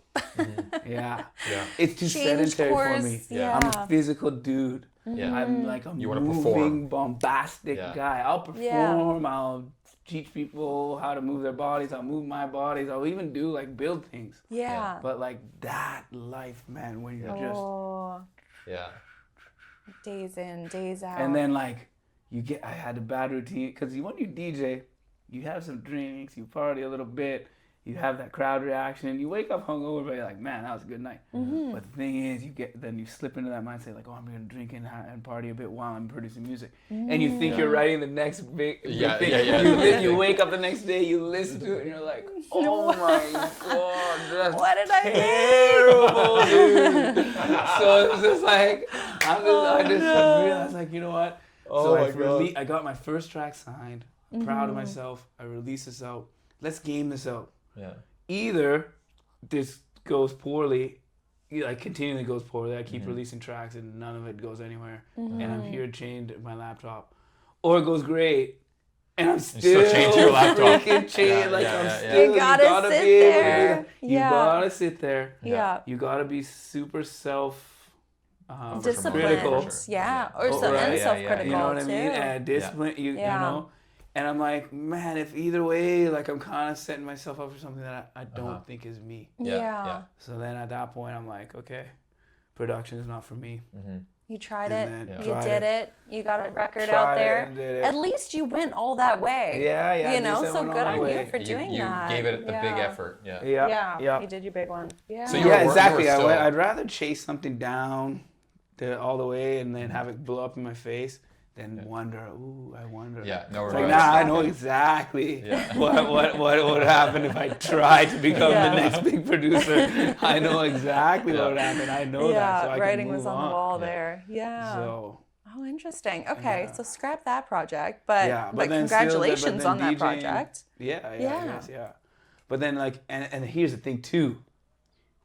Yeah. Yeah. It's too Change sedentary course, for me. yeah. I'm a physical dude. Yeah. I'm like a You wanna moving, perform. bombastic guy. I'll perform, I'll teach people how to move their bodies, I'll move my bodies, I'll even do like build things. Yeah. But like that life, man, when you're Oh, Yeah. days in, days out. and then like I had a bad routine because when you DJ, you have some drinks, you party a little bit, you have that crowd reaction, you wake up hungover, but you're like, man, that was a good night. But the thing is, you slip into that mindset like, oh, I'm gonna drink and party a bit while I'm producing music, and you think you're writing the next big thing. You wake up the next day, you listen to it, and you're like, oh my god, that's what did I terrible, dude. So it's just like I just realized like, you know what? Oh my God. I got my first track signed. I'm proud of myself. I release this out. Let's game this out. Yeah. Either this goes poorly, like continually goes poorly. I keep releasing tracks and none of it goes anywhere, and I'm here chained to my laptop, or it goes great, and I'm still chained to your laptop. freaking chained. You gotta sit there. You gotta sit there. Yeah. You gotta be super Disciplined. critical. Yeah. Or Oh, so, right. and self-critical You know what I too. mean? And discipline, you know. And I'm like, man, if either way, like I'm kind of setting myself up for something that I don't think is me. Yeah. So then at that point, I'm like, okay, production is not for me. You tried And it. then You tried did it. You got a record out Tried it there. and did it. At least you went all that way. Yeah. You at know, least I so went good all the on you way. for doing you that. gave it a big effort. Yeah. Yeah. You did your big one. Yeah. So you were- Exactly. still- I'd rather chase something down all the way and then have it blow up in my face than wonder. Ooh, I wonder. Yeah. No It's regrets. like, nah, I know exactly what would happen if I tried to become the next big producer. I know exactly what would happen. I know that, so I writing can move was on the wall there. Yeah. So. Oh, interesting. Okay, so scrap that project, but then congratulations still, on that DJing, project. Yeah. I guess, But then like, and here's the thing too.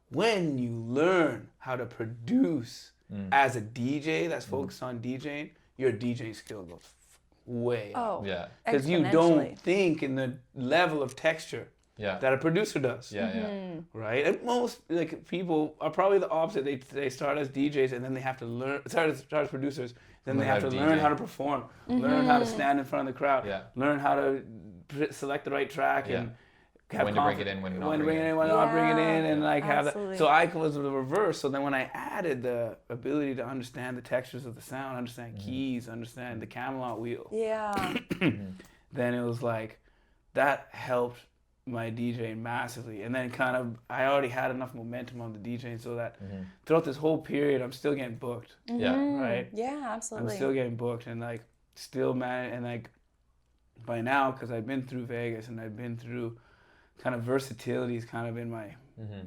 When you learn how to produce as a DJ that's focused on DJing, your DJing skill goes way up. Oh, Yeah. Because you don't think in the level of texture that a producer does. Right? And most like people are probably the opposite. They start as DJs and then they have to start as producers. Then they have to learn how to perform, learn how to stand in front of the crowd, learn how to select the right track and have when to bring it in, when not bring it in. when not bring it in, and like have that. Absolutely. So I was the reverse. So then when I added the ability to understand the textures of the sound, understand keys, understand the Camelot wheel, then it was like that helped my DJing massively. And then kind of I already had enough momentum on the DJing so that throughout this whole period I'm still getting booked. Right? Yeah, absolutely. I'm still getting booked and like still and like by now, because I've been through Vegas and I've been through kind of versatility is kind of in my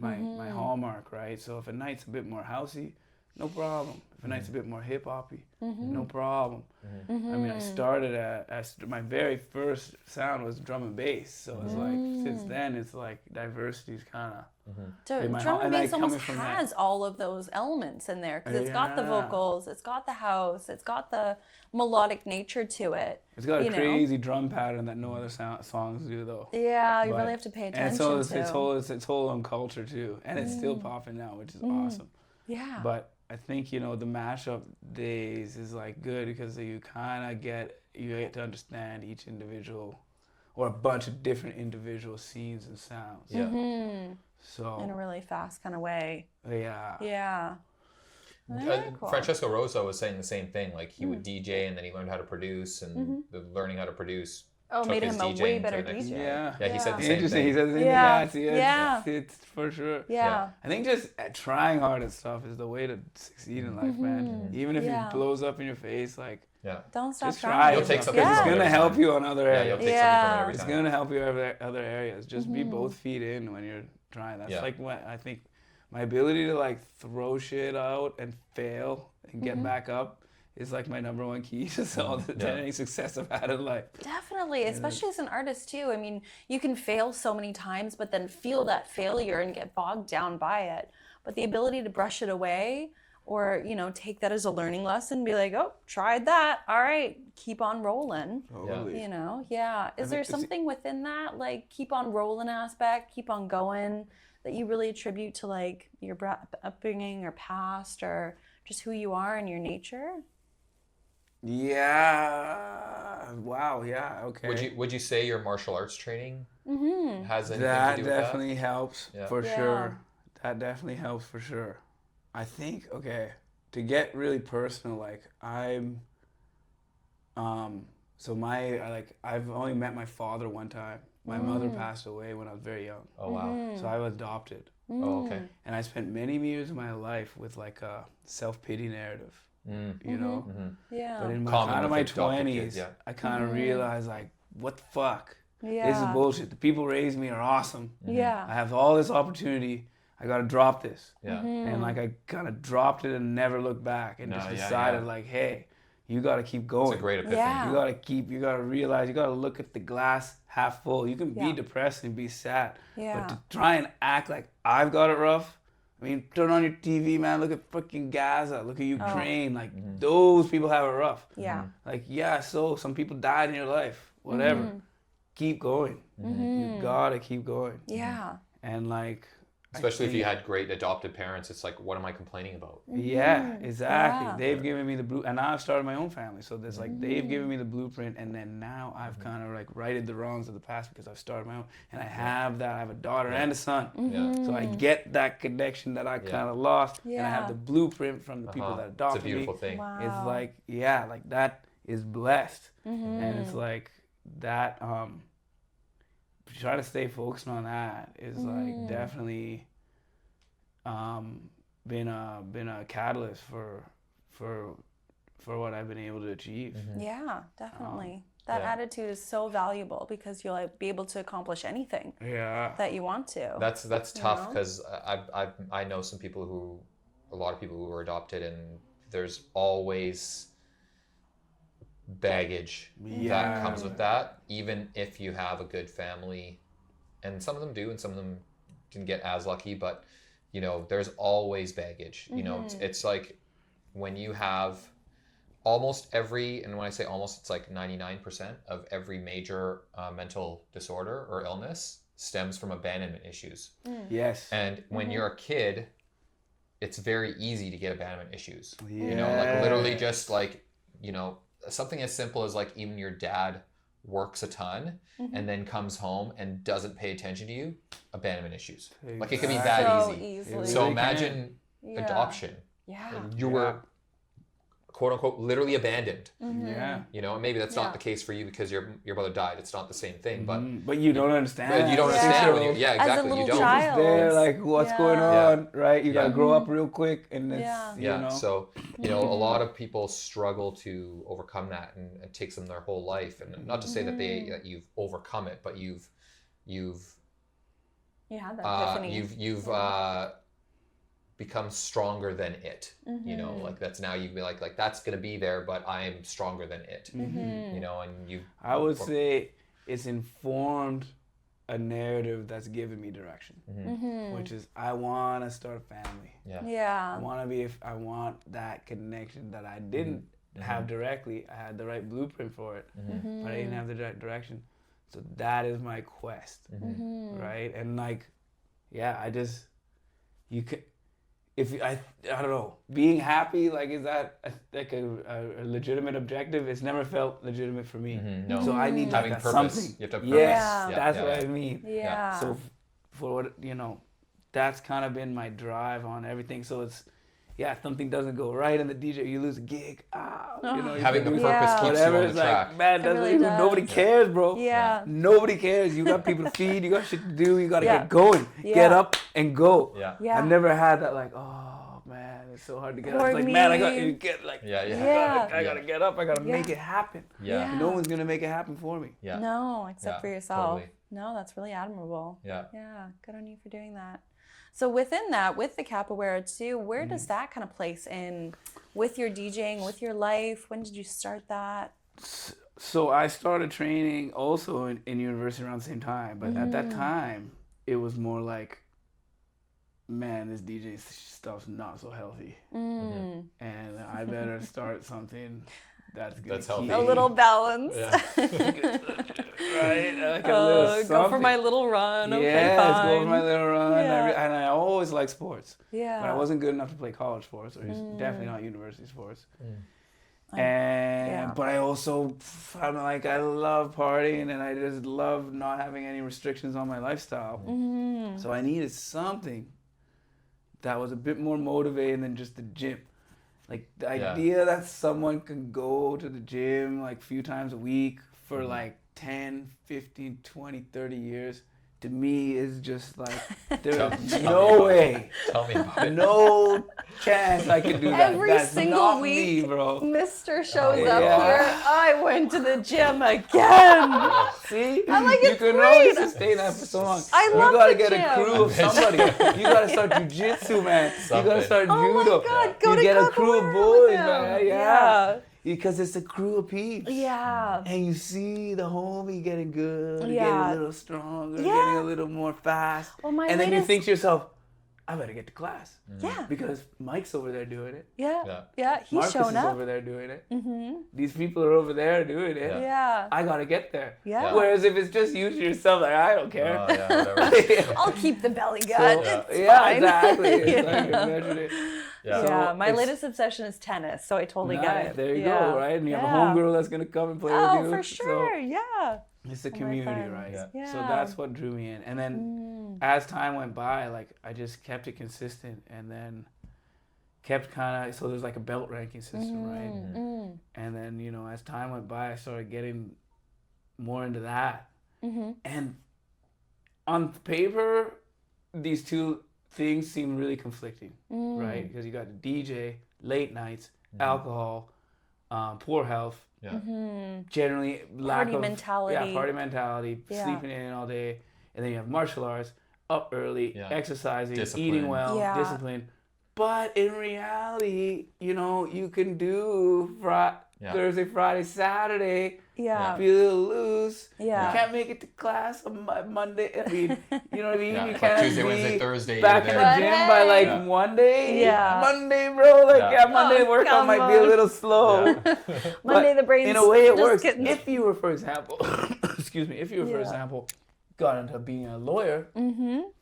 my hallmark, right? So if a night's a bit more housey, no problem. If a night's a bit more hip hoppy, no problem. I mean, I started my very first sound was drum and bass, so it's like since then it's like diversity's kind of. So in my drum and and bass coming almost from that- has all of those elements in there because it's got the vocals, it's got the house, it's got the melodic nature to it. It's got a you know? crazy drum pattern that no other songs do, though. Yeah, you But- really have to pay attention And so to. its whole own culture too, and it's still popping now, which is awesome. Yeah. But I think the mashup days is like good because you get to understand each individual, or a bunch of different individual scenes and sounds. Yeah. So In a really fast kind of way. yeah. Yeah. Very cool. Francesco Rosso was saying the same thing. Like he would DJ and then he learned how to produce, and the learning how to produce Oh, took made his him a DJing way to better the next- DJ. Yeah. Yeah, he said the same Interesting. thing. He says the same Yeah. thing. Yeah. It's for sure. Yeah. I think just trying hard at stuff is the way to succeed in life, man. Even if Yeah. it blows up in your face, like Yeah. Don't stop just try. trying. You'll take something It's from it gonna every help time. you on other Yeah, areas. you'll take something from it every It's time. gonna help you other areas. Just be both feet in when you're trying. That's like what I think. My ability to like throw shit out and fail and get back up is like my number one key to all the any success I've had in life. Definitely, especially as an artist too. I mean, you can fail so many times, but then feel that failure and get bogged down by it. But the ability to brush it away, or take that as a learning lesson, be like, oh, tried that. All right, keep on rolling. Totally. Yeah. Is there something within that, like keep on rolling aspect, keep on going, that you really attribute to like your upbringing or past, or just who you are and your nature? Yeah. Wow. Yeah. Okay. Would you say your martial arts training has anything That to do with definitely helps for Yeah. sure. That definitely helps for sure. I think to get really personal, like I'm I've only met my father one time. My mother passed away when I was very young. Oh wow. So I was adopted. Oh okay. And I spent many years of my life with like a self-pity narrative. You know? Yeah. But in Common my with adopted 20s, kids, yeah. I kind of realized like, what the fuck? Yeah. This is bullshit. The people raising me are awesome. Yeah. I have all this opportunity. I gotta drop this. Yeah. And like I kind of dropped it and never looked back and just yeah, decided yeah. like, hey, you gotta keep going. It's a great epiphany. Yeah. You gotta realize, you gotta look at the glass half full. You can be Yeah. depressed and be sad. Yeah. But to try and act like I've got it rough, I mean, turn on your TV, man. Look at fucking Gaza. Look at Ukraine. Like, those people have it rough. Yeah. Like, yeah, so some people died in your life. Whatever. Keep going. You gotta keep going. Yeah. And like, Especially if you had great adopted parents, it's like, what am I complaining about? yeah, exactly. Yeah. They've given me the blue, and now I've started my own family. So there's like they've given me the blueprint, and then now I've kind of like righted the wrongs of the past because I've started my own, and I have that. I have a daughter and a son, Yeah. so I get that connection that I kind of lost, and I Yeah. have the blueprint from the people that adopted It's a beautiful me. thing. Wow. It's like like that is blessed, and it's like that. Try to stay focused on that is like definitely. Been a catalyst for what I've been able to achieve. Yeah, definitely. That yeah. attitude is so valuable because you'll like, be able to accomplish anything Yeah. that you want to. That's tough know? because I know a lot of people who were adopted, and there's always baggage that comes with that, even if you have a good family, and some of them do and some of them didn't get as lucky, but there's always baggage. It's like when you have almost every, and when I say almost, it's like 99% of every major mental disorder or illness stems from abandonment issues. Yes. And when you're a kid, it's very easy to get abandonment issues. Yeah. Like literally just like, something as simple as like even your dad works a ton and then comes home and doesn't pay attention to you, abandonment issues. Like it can be that so easy. easily. So really imagine Yeah. adoption. Yeah. You were quote unquote literally abandoned. Yeah. And maybe that's not the case for you because your brother died. It's not the same thing, but But you don't understand. you don't Yeah. understand when you, As a exactly. little You don't. child. There, like what's going on, right? You gotta grow up real quick, and it's Yeah. So a lot of people struggle to overcome that, and it takes them their whole life. And not to say that that you've overcome it, but you've You had that epiphany. you've become stronger than it. Like that's now you've been like that's gonna be there, but I'm stronger than it. And you. I would say it's informed a narrative that's given me direction, which is I want to start a family. Yeah. I want that connection that I didn't have directly. I had the right blueprint for it, but I didn't have the direct direction. So that is my quest, right? And like, I just, I don't know, being happy, like, is that like a legitimate objective? It's never felt legitimate for me. No. So I need having that purpose. something. You have to have purpose. Yes, Yeah. that's what I mean. Yeah. So for what, you know, that's kind of been my drive on everything. So it's, if something doesn't go right in the DJ, you lose a gig. You know, Having a you purpose Yeah. keeps whatever. you on It's the track. like, man, It really does. nobody cares, bro. Yeah. Nobody cares. You got people to feed. You got shit to do. You got to Yeah. get going. Yeah. Get up and go. Yeah. I've never had that, like, oh man, it's so hard to get up. Or It's like, man, I got me. you get like, Yeah. I gotta get up. I gotta make it happen. Yeah. No one's gonna make it happen for me. Yeah. No, except for yourself. Totally. No, that's really admirable. Yeah. Yeah, good on you for doing that. So within that, with the capoeira too, where does that kind of place in with your DJing, with your life? When did you start that? So I started training also in university around the same time, but at that time it was more like, man, this DJ stuff's not so healthy, and I better start something that's healthy. keep A little balance. right? Like a little go for my little run. Okay, yes, fine. go for my little run. Yeah. And I always liked sports, Yeah. but I wasn't good enough to play college sports, or definitely not university sports. But I also, I'm like, I love partying, and I just love not having any restrictions on my lifestyle. So I needed something that was a bit more motivating than just the gym. Like the idea that someone can go to the gym like a few times a week for like 10, 15, 20, 30 years, to me is just like, there's no way. Tell me about it. No chance I could do that. Every That's single not week, me, bro. Mr. shows up Yeah. here. I went to the gym again. See? I'm like, you it's can great. only sustain that for so long. I you love gotta the get gym. a crew of somebody. You gotta start jujitsu, man. You Something. gotta start Oh my judo. God, go you to get a crew of capoeira boys, with him. man. Yeah. Because it's a crew of peeps. Yeah. And you see the homie getting good, getting Yeah. a little stronger, Yeah. getting a little more fast. Well, my and then you latest- think to yourself, I better get to class. Yeah. Because Mike's over there doing it. Yeah. He's Marcus shown is up. over there doing it. These people are over there doing it. Yeah. I gotta get there. Yeah. Whereas if it's just you to yourself, like, I don't care. Whatever. I'll keep the belly gun. So, It's yeah, fine. exactly. It's Yeah. like, imagine it. Yeah. Yeah, So my it's- latest obsession is tennis, so I totally get Nice. it. There you Yeah. go, right? And you have a Yeah. homegirl that's gonna come and play Oh, with you. for sure. Yeah. So it's a my community, friends. right? Yeah. So that's what drew me in. And then as time went by, like I just kept it consistent, and then kept kind of, so there's like a belt ranking system, right? And then, you know, as time went by, I started getting more into that. And on paper, these two things seem really conflicting, right? Because you got the DJ, late nights, alcohol, poor health, generally lack Party of mentality. Yeah, party mentality, Yeah. sleeping in all day, and then you have martial arts, up early, exercising, Discipline. eating well, Yeah. discipline. But in reality, you know, you can do Thursday, Friday, Saturday, Yeah. be a little loose. Yeah. You can't make it to class on Monday. I mean, you know what I mean? Yeah, You but can't Tuesday, be Wednesday, Thursday, back you're in the there. gym by like Yeah. Monday. Yeah. Monday, bro. Like, Yeah. Monday Oh, workout come might be a on. little slow. Monday But the brain's in a way it just works. getting- If you were, for example, excuse me, if you were, for Yeah. example, got into being a lawyer,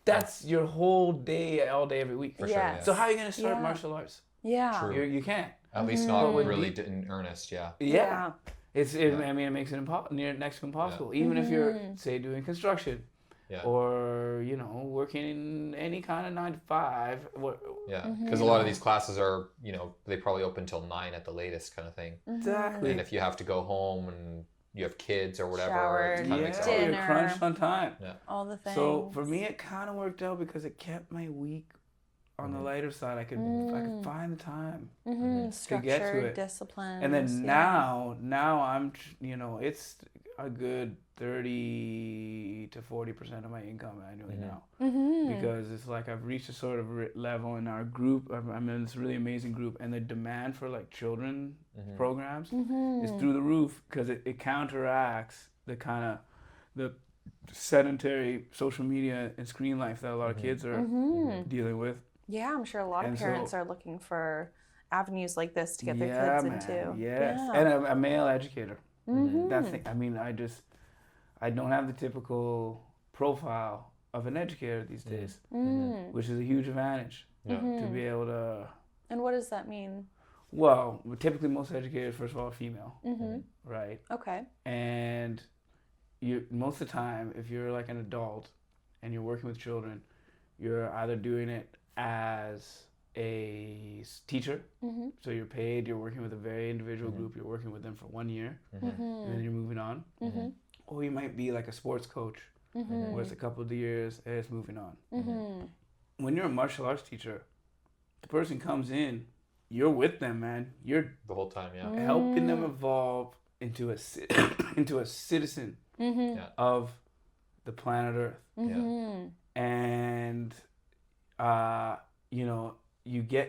that's your whole day, all day, every week. For sure, Yes. So how are you going to start Yeah. martial arts? Yeah. True. You can't. At least not really in earnest, Yeah. Yeah. I mean, it makes it next to impossible. Even if you're, say, doing construction, or you know, working in any kind of 9 to 5. Yeah, because a lot of these classes are, you know, they probably open till 9 at the latest, kind of thing. Exactly. And if you have to go home and you have kids or whatever, Shower, it kind of makes it dinner. hard. you're crunched on time. All the things. So for me, it kind of worked out because it kept my week on the lighter side. I could find the time to get to Structured, it. discipline. And then now I'm, you know, it's a good 30 to 40% of my income annually now, because it's like I've reached a sort of level in our group. I'm in this really amazing group, and the demand for like children programs is through the roof, because it counteracts the kind of the sedentary social media and screen life that a lot of kids are dealing with. Yeah, I'm sure a lot of And parents so- are looking for avenues like this to get their Yeah, kids man. into. Yes, Yeah. and a male educator. That's the, I mean, I don't have the typical profile of an educator these days, which is a huge advantage. to be able to. And what does that mean? Well, typically most educators, first of all, are female, right? Okay. And most of the time, if you're like an adult and you're working with children, you're either doing it as a teacher, so you're paid, you're working with a very individual group, you're working with them for 1 year, and then you're moving on. Or you might be like a sports coach, where it's a couple of years and it's moving on. When you're a martial arts teacher, the person comes in, you're with them, man. You're the whole time, helping them evolve into a citizen of the planet Earth. And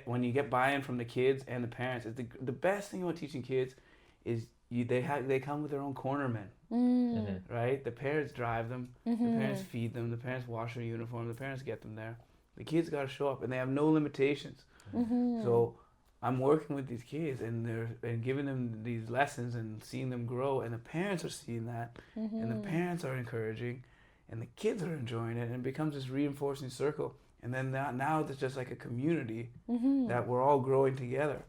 when you get buy-in from the kids and the parents, it's the best thing about teaching kids is they come with their own cornermen, right? The parents drive them, the parents feed them, the parents wash their uniform, the parents get them there. The kids got to show up, and they have no limitations. So I'm working with these kids, and giving them these lessons and seeing them grow, and the parents are seeing that, and the parents are encouraging, and the kids are enjoying it, and it becomes this reinforcing circle. And then now it's just like a community that we're all growing together.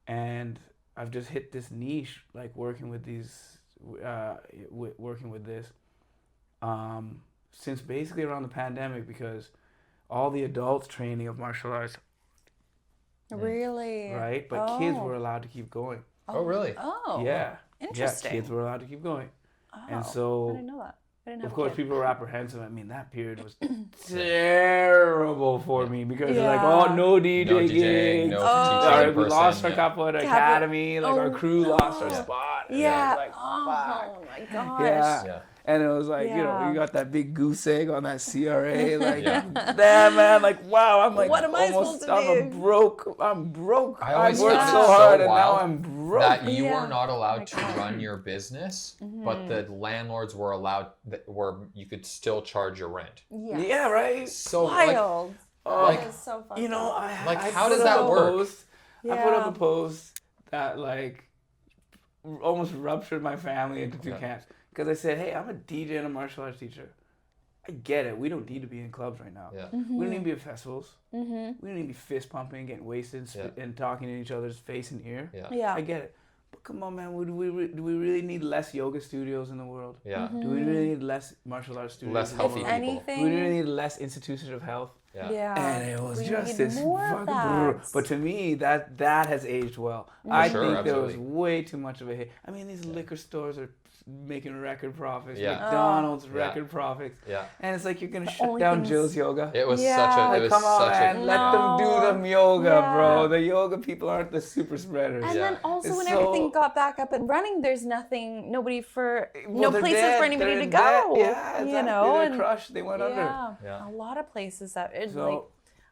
And I've just hit this niche, like working with these, working with this, since basically around the pandemic, because all the adults training of martial arts. Really? Right? But kids were allowed to keep going. Oh, really? Oh. Yeah. Interesting. Yeah, kids were allowed to keep going. Oh, And so, I didn't know that. I didn't have of course, a kid. people were apprehensive. I mean, that period was terrible for me because they're like, oh, no DJ No DJing, gigs. no Sorry, teaching we person, lost our couple at academy. Like our crew lost our no. spot. And Yeah. it was like, Oh fuck. my gosh. Yeah. And it was like, Yeah. you got that big goose egg on that CRA. Like, damn, man. Like, wow. I'm like, What am I almost, supposed to do? I'm broke. I always worked found so it hard so and now wild I'm broke. that you Yeah. were not allowed to God. run your business, but the landlords were allowed, where you could still charge your rent. Yes. Yeah, right? So Wild. like, That is so fucked You know, up. I how put does up that a work? post- I put up a post that like almost ruptured my family into two camps, because I said, hey, I'm a DJ and a martial arts teacher. I get it. We don't need to be in clubs right now. Yeah. We don't need to be at festivals. We don't need to be fist pumping, getting wasted, and talking in each other's face and ear. Yeah. I get it. But come on, man. Do we really need less yoga studios in the world? Yeah. Do we really need less martial arts studios? Less in the healthy world? people. Anything. Do we really need less institutions of health? Yeah. Yeah. And it was We just need this more of fucking that. brutal. But to me, that has aged well. I sure, think there was absolutely. way too much of a hit. I mean, these liquor stores are making record profits. Yeah. McDonald's Yeah. record profits. Yeah. And it's like you're gonna shut only down things- Jill's yoga. It was Yeah. such a. Like, It was come on, such man. a. Let them do No. the yoga, Yeah. bro. The yoga people aren't the super spreaders. And Yeah. then also It's when so- everything got back up and running, there's no Well, they're places dead. for anybody They're to dead. go. Yeah, exactly. You know, They're and crushed. They went under. Yeah. a lot of places that it's So-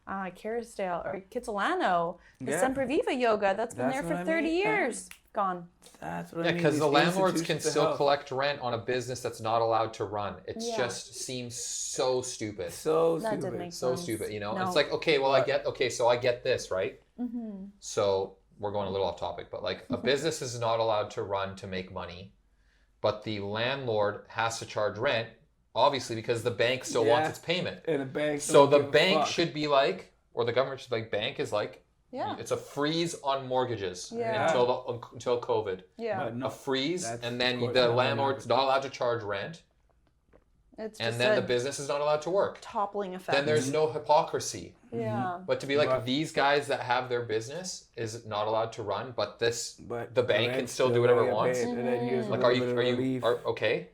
like Kerrisdale or Kitsilano, the Yeah. Semper Viva yoga that's been That's there what for I 30 mean. years. Gone. That's what I Yeah, mean. because the these landlords can institutions of still health. collect rent on a business that's not allowed to run. It Yeah. just seems so stupid. So That didn't stupid. make So sense. stupid, you know? No. It's like, okay, well, I get this, right? Mm-hmm. So we're going a little off topic, but like a business is not allowed to run to make money, but the landlord has to charge rent, obviously, because the bank still wants Yeah. its payment. And the bank. So don't the give a bank fuck. should be like, or the government should be like, bank is like, Yeah. it's a freeze on mortgages Yeah. until COVID. Yeah. But no, A freeze, that's and then of course the not landlord's not allowed to charge rent, It's just and then a the business is not allowed to work. toppling effect. Then there's no hypocrisy. yeah. But to be like, But- these guys that have their business is not allowed to run, but But the bank can rent's still do whatever it gonna wants. get paid, and then here's a Like, little bit of relief. okay?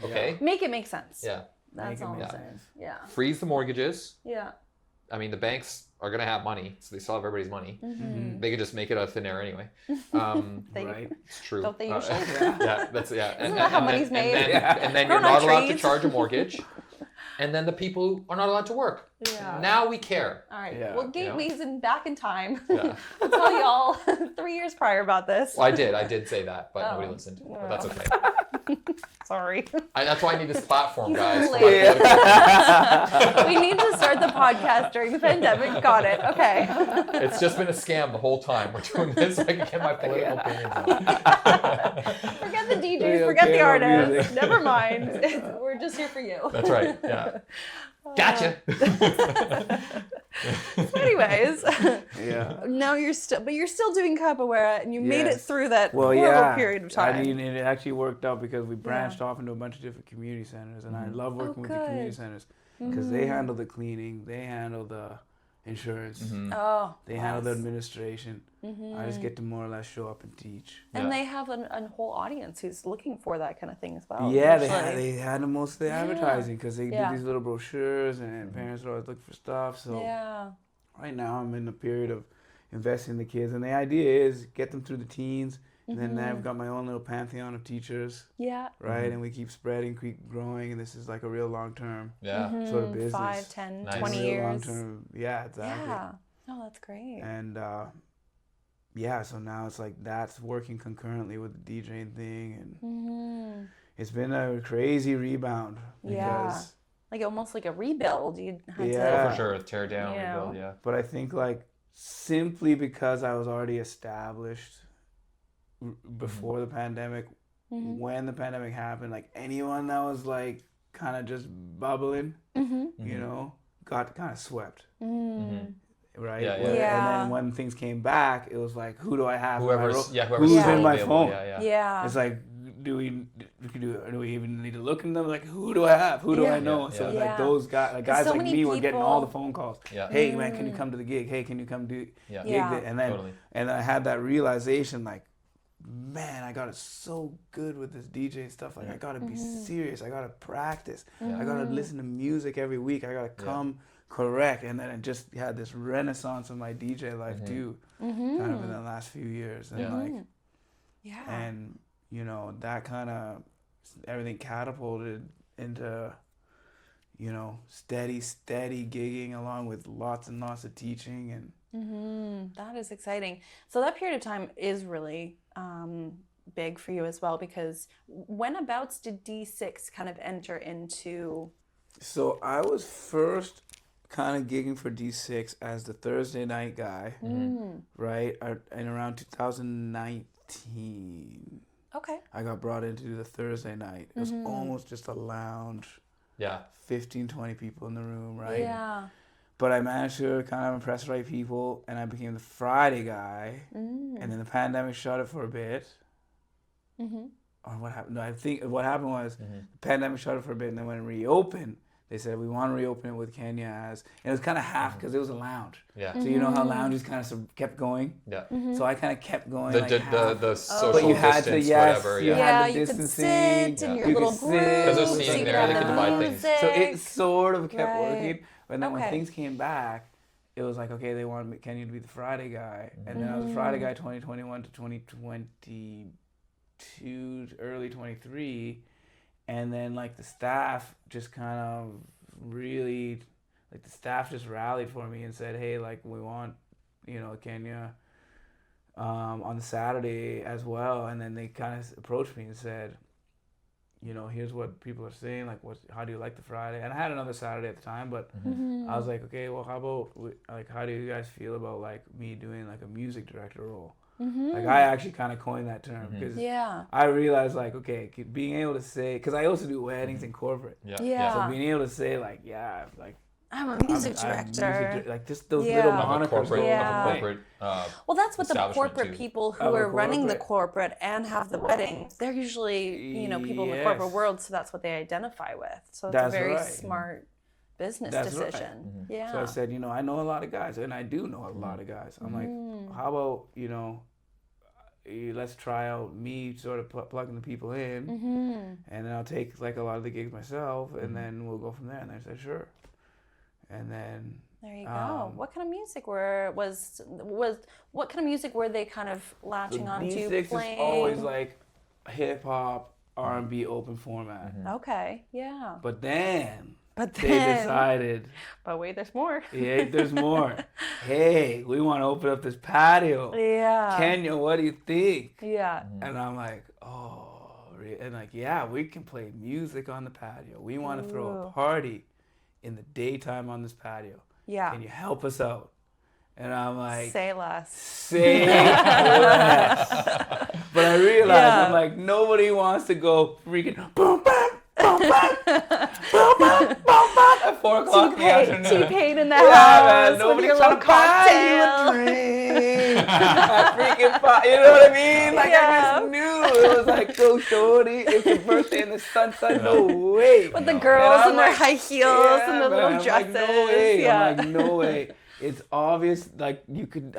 Okay? Make it make sense. Yeah. That's Make it all I'm make saying. sense. Yeah. Freeze the mortgages. Yeah. I mean, the banks are going to have money, so they still have everybody's money. Mm-hmm. They could just make it out of thin air anyway. They, Right. It's true. Don't they usually? Yeah, that's, yeah. Isn't that how money's made? And then you're Grown on not allowed to trees. charge a mortgage. And then the people are not allowed to work. Yeah. Now we care. All right. Yeah. Well, Gateways in back in time. Yeah. I'll tell y'all 3 years prior about this. Well, I did say that, but nobody Oh. listened. But Well. that's okay. Sorry. That's why I need this platform, He's guys. for my hilarious. political- We need to start the podcast during the pandemic. Got it. Okay. It's just been a scam the whole time. We're doing this so I can get my political opinions out. Forget the DJs, Really forget okay the about artists. music. Never mind. We're just here for you. That's right. Yeah. Gotcha. So anyways, Yeah. now you're still doing capoeira, and you made it Yes. through that Well, horrible yeah. period of time. I mean, it actually worked out because we branched off into a bunch of different community centers, and I love working with the community good. centers because they handle the cleaning, they handle the insurance, Oh, they handle the administration. I just get to more or less show up and teach. and they have a whole audience who's looking for that kind of thing as well. Yeah, usually. they had the most of the advertising because they Yeah. do these little brochures, and parents are always looking for stuff. So right now I'm in a period of investing in the kids, and the idea is get them through the teens, and then I've got my own little pantheon of teachers. Yeah. Right, and we keep spreading, keep growing, and this is like a real long-term sort of business. 5, 10, Nice. 20 Real years. long-term, yeah, exactly. Yeah. Oh, that's great. And so now it's like that's working concurrently with the DJing thing, and it's been a crazy rebound because, like almost like a rebuild. You had Yeah. Oh, for sure. Tear down, Yeah. rebuild, yeah. but I think like simply because I was already established before the pandemic, when the pandemic happened, like anyone that was like kind of just bubbling, you know, got kind of swept. Right? Yeah, yeah. And Yeah. then when things came back, it was like, who do I have? Whoever's who's still in my available, phone? Yeah. It's like, do we even need to look in them? Like, who do I have? Who do I know? So it's like those guys, guys so like many me, were getting all the people- phone calls. Yeah. Hey man, can you come to the gig? Hey, can you come do Yeah. gig? Yeah. And then Totally. and then I had that realization, like, man, I got it so good with this DJ stuff. Like, I gotta be serious. I gotta practice. I gotta listen to music every week. I gotta come correct. And then I just had this renaissance of my DJ life too, kind of in the last few years. And and you know, that kind of everything catapulted into, you know, steady gigging along with lots and lots of teaching. And That is exciting. So that period of time is really big for you as well, because whenabouts did D6 kind of enter into? so I was first kind of gigging for D6 as the Thursday night guy, right? And around 2019, Okay. I got brought in to do the Thursday night. It was almost just a lounge, Yeah. 15, 20 people in the room, right? Yeah. But I managed to kind of impress the right people, and I became the Friday guy. And then the pandemic shut it for a bit. Or what happened? No, I think what happened was the pandemic shut it for a bit, and then when it reopened, they said we want to reopen it with Kenya as, and it was kind of half because it was a lounge. Yeah. So you know how lounges kind of kept going. Yeah. So I kind of kept going. The like the, the social but you had distance, to, yes, whatever. you Yeah. had the you could distancing. sit in your You little could group. sit. 'Cause they're seating there, they could divide things. So it sort of kept Right. working. But then when Okay. things came back, it was like, okay, they wanted Kenya to be the Friday guy. And then I was the Friday guy 2021 to 2022, early 23. And then like the staff just kind of really, like the staff just rallied for me and said, hey, like we want, you know, Kenya on the Saturday as well. And then they kind of approached me and said, you know, here's what people are saying, like, how do you like the Friday? And I had another Saturday at the time, but I was like, okay, well, how about, how do you guys feel about, like, me doing, like, a music director role? Like, I actually kind of coined that term, because I realized, like, okay, being able to say, because I also do weddings in corporate. Yeah. So being able to say, like, yeah, like, I'm a music director. like, just those little Yeah. Of a monikers corporate, go a long of a way. corporate Well, that's what the establishment, corporate too. people who Of a are running the corporate. corporate and have the weddings, they're usually, you know, people in the corporate Yes. world, so that's what they identify with. So it's That's a very right. smart business That's right. decision. Yeah. So I said, you know, I know a lot of guys, and I do know a lot of guys. I'm like, how about, you know, let's try out me sort of plugging the people in, and then I'll take like a lot of the gigs myself, and then we'll go from there. And they said, sure. And then There you go. What kind of music what kind of music were they kind of latching on to D6 playing? is always like hip hop, R&B, open format. Okay, yeah. But then But they then, decided, but wait, there's more. yeah, there's more. Hey, we want to open up this patio. Yeah. Kenya, what do you think? Yeah. And I'm like, oh, and like, yeah, we can play music on the patio. We want to throw a party in the daytime on this patio. Yeah. Can you help us out? And I'm like, Say less. say less. But I realized, Yeah. I'm like, nobody wants to go freaking boom, bam, boom, at 4 o'clock in the afternoon. T-Pain in the Yeah, house. man. with Nobody's your trying little to buy cocktail. you a drink. I freaking you know what I mean? Like, I just knew. It was like, go shorty. It's your birthday in the sunset. No way. With the girls in their like, high heels and the man, little I'm dresses. Like, no way. Yeah. I'm like, no way. It's obvious, like,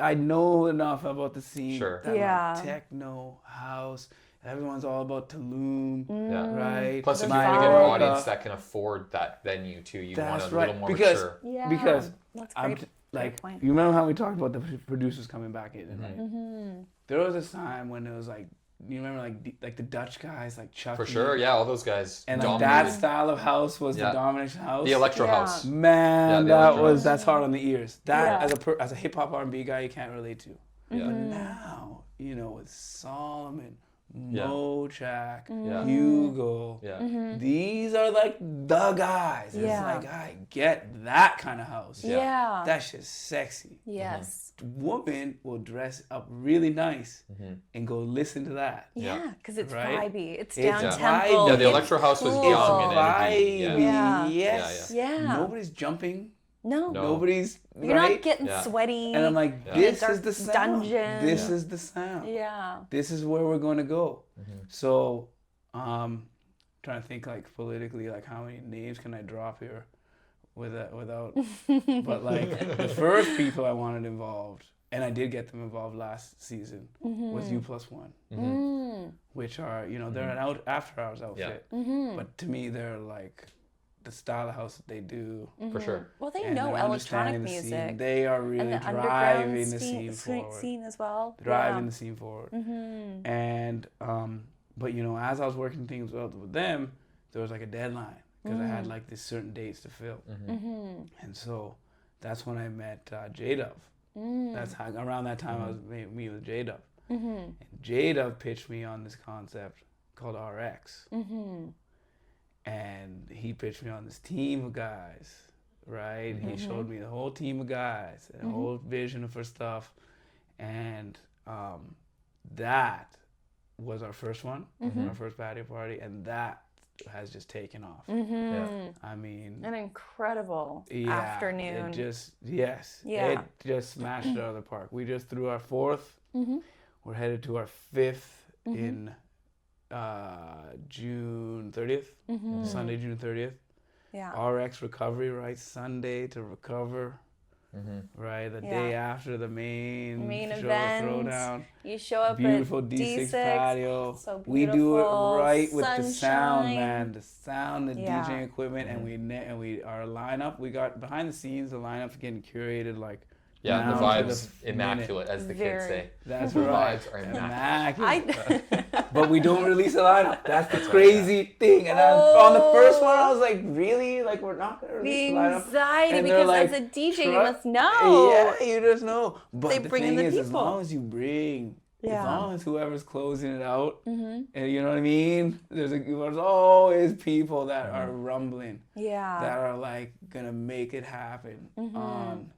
I know enough about the scene. Sure. That, Yeah. like, techno, house, everyone's all about Tulum, Yeah. right? Plus, if The you want to get an vibe. audience that can afford that venue too, you want That's a right. little more Because- mature. Yeah. Because that's I'm great. like, point. you remember how we talked about the producers coming back in, right? Mm-hmm. There was a time when it was like, you remember like the Dutch guys, like Chucky. For sure, yeah, all those guys And like dominated. that style of house was Yeah. the domination house. The electro Yeah. house. Man, Yeah, the electro house. that's hard on the ears. That Yeah. as a hip hop R&B guy, you can't relate to. Yeah. Mm-hmm. Now, you know, with Solomon, Yeah. Mochak, Yeah. Hugo, Yeah. these are like the guys. It's Yeah. like, I get that kind of house. Yeah. That shit's sexy. Yes. Woman will dress up really nice and go listen to that. Yeah, because it's Right? vibey. It's It's down a tempo. vibe. Yeah, the it's electro house was cool. young and energy. Vibey. Yeah. Yes. Yeah. Nobody's jumping. No. No. Nobody's You're right. not getting Yeah. sweaty. And I'm like, Yeah. this Dark is the sound. dungeon. This is the sound. Yeah. This is where we're going to go. Mm-hmm. So, trying to think like politically, like how many names can I drop here without, but like the first people I wanted involved, and I did get them involved last season, was U+1, which are, you know, they're an after hours outfit, but to me they're like the style of house that they do. For sure. Well, they and know they're electronic understanding the scene. music. They are And really the driving underground the scene forward. scene as well. Driving the scene forward. And but you know, as I was working things out with them, there was like a deadline because I had like these certain dates to fill. And so that's when I met J-Dub. That's how around that time I was meeting with J-Dub. And J-Dub pitched me on this concept called RX. And he pitched me on this team of guys, right? He showed me the whole team of guys and a whole vision for stuff. And that was our first one, our first patio party, and that has just taken off. Yeah. I mean, An incredible yeah, afternoon. It just it just smashed it out of the park. We just threw our fourth. We're headed to our fifth in June 30th, Sunday, June 30th. Yeah. RX recovery, right? Sunday to recover, right? The day after the main show event. throwdown. You show up Beautiful at D6 D6 patio. So We do it beautiful, right with the sound, sunshine. man. The sound, the Yeah. DJing equipment, and we our lineup. We got behind the scenes. The lineup's getting curated like. Yeah, the down to vibes the immaculate, as the kids say. That's The right. vibes are immaculate. Immaculate. But we don't release a lineup. That's the crazy thing. And on the first one, I was like, really? Like, we're not going to The release a lineup? anxiety, And they're because like, as a DJ, you "Try-" must know. Yeah, you just know. But They the bring in thing the is, as people. long as you bring, as Yeah. long as whoever's closing it out, and you know what I mean? There's always people that are rumbling, Yeah. that are like going to make it happen on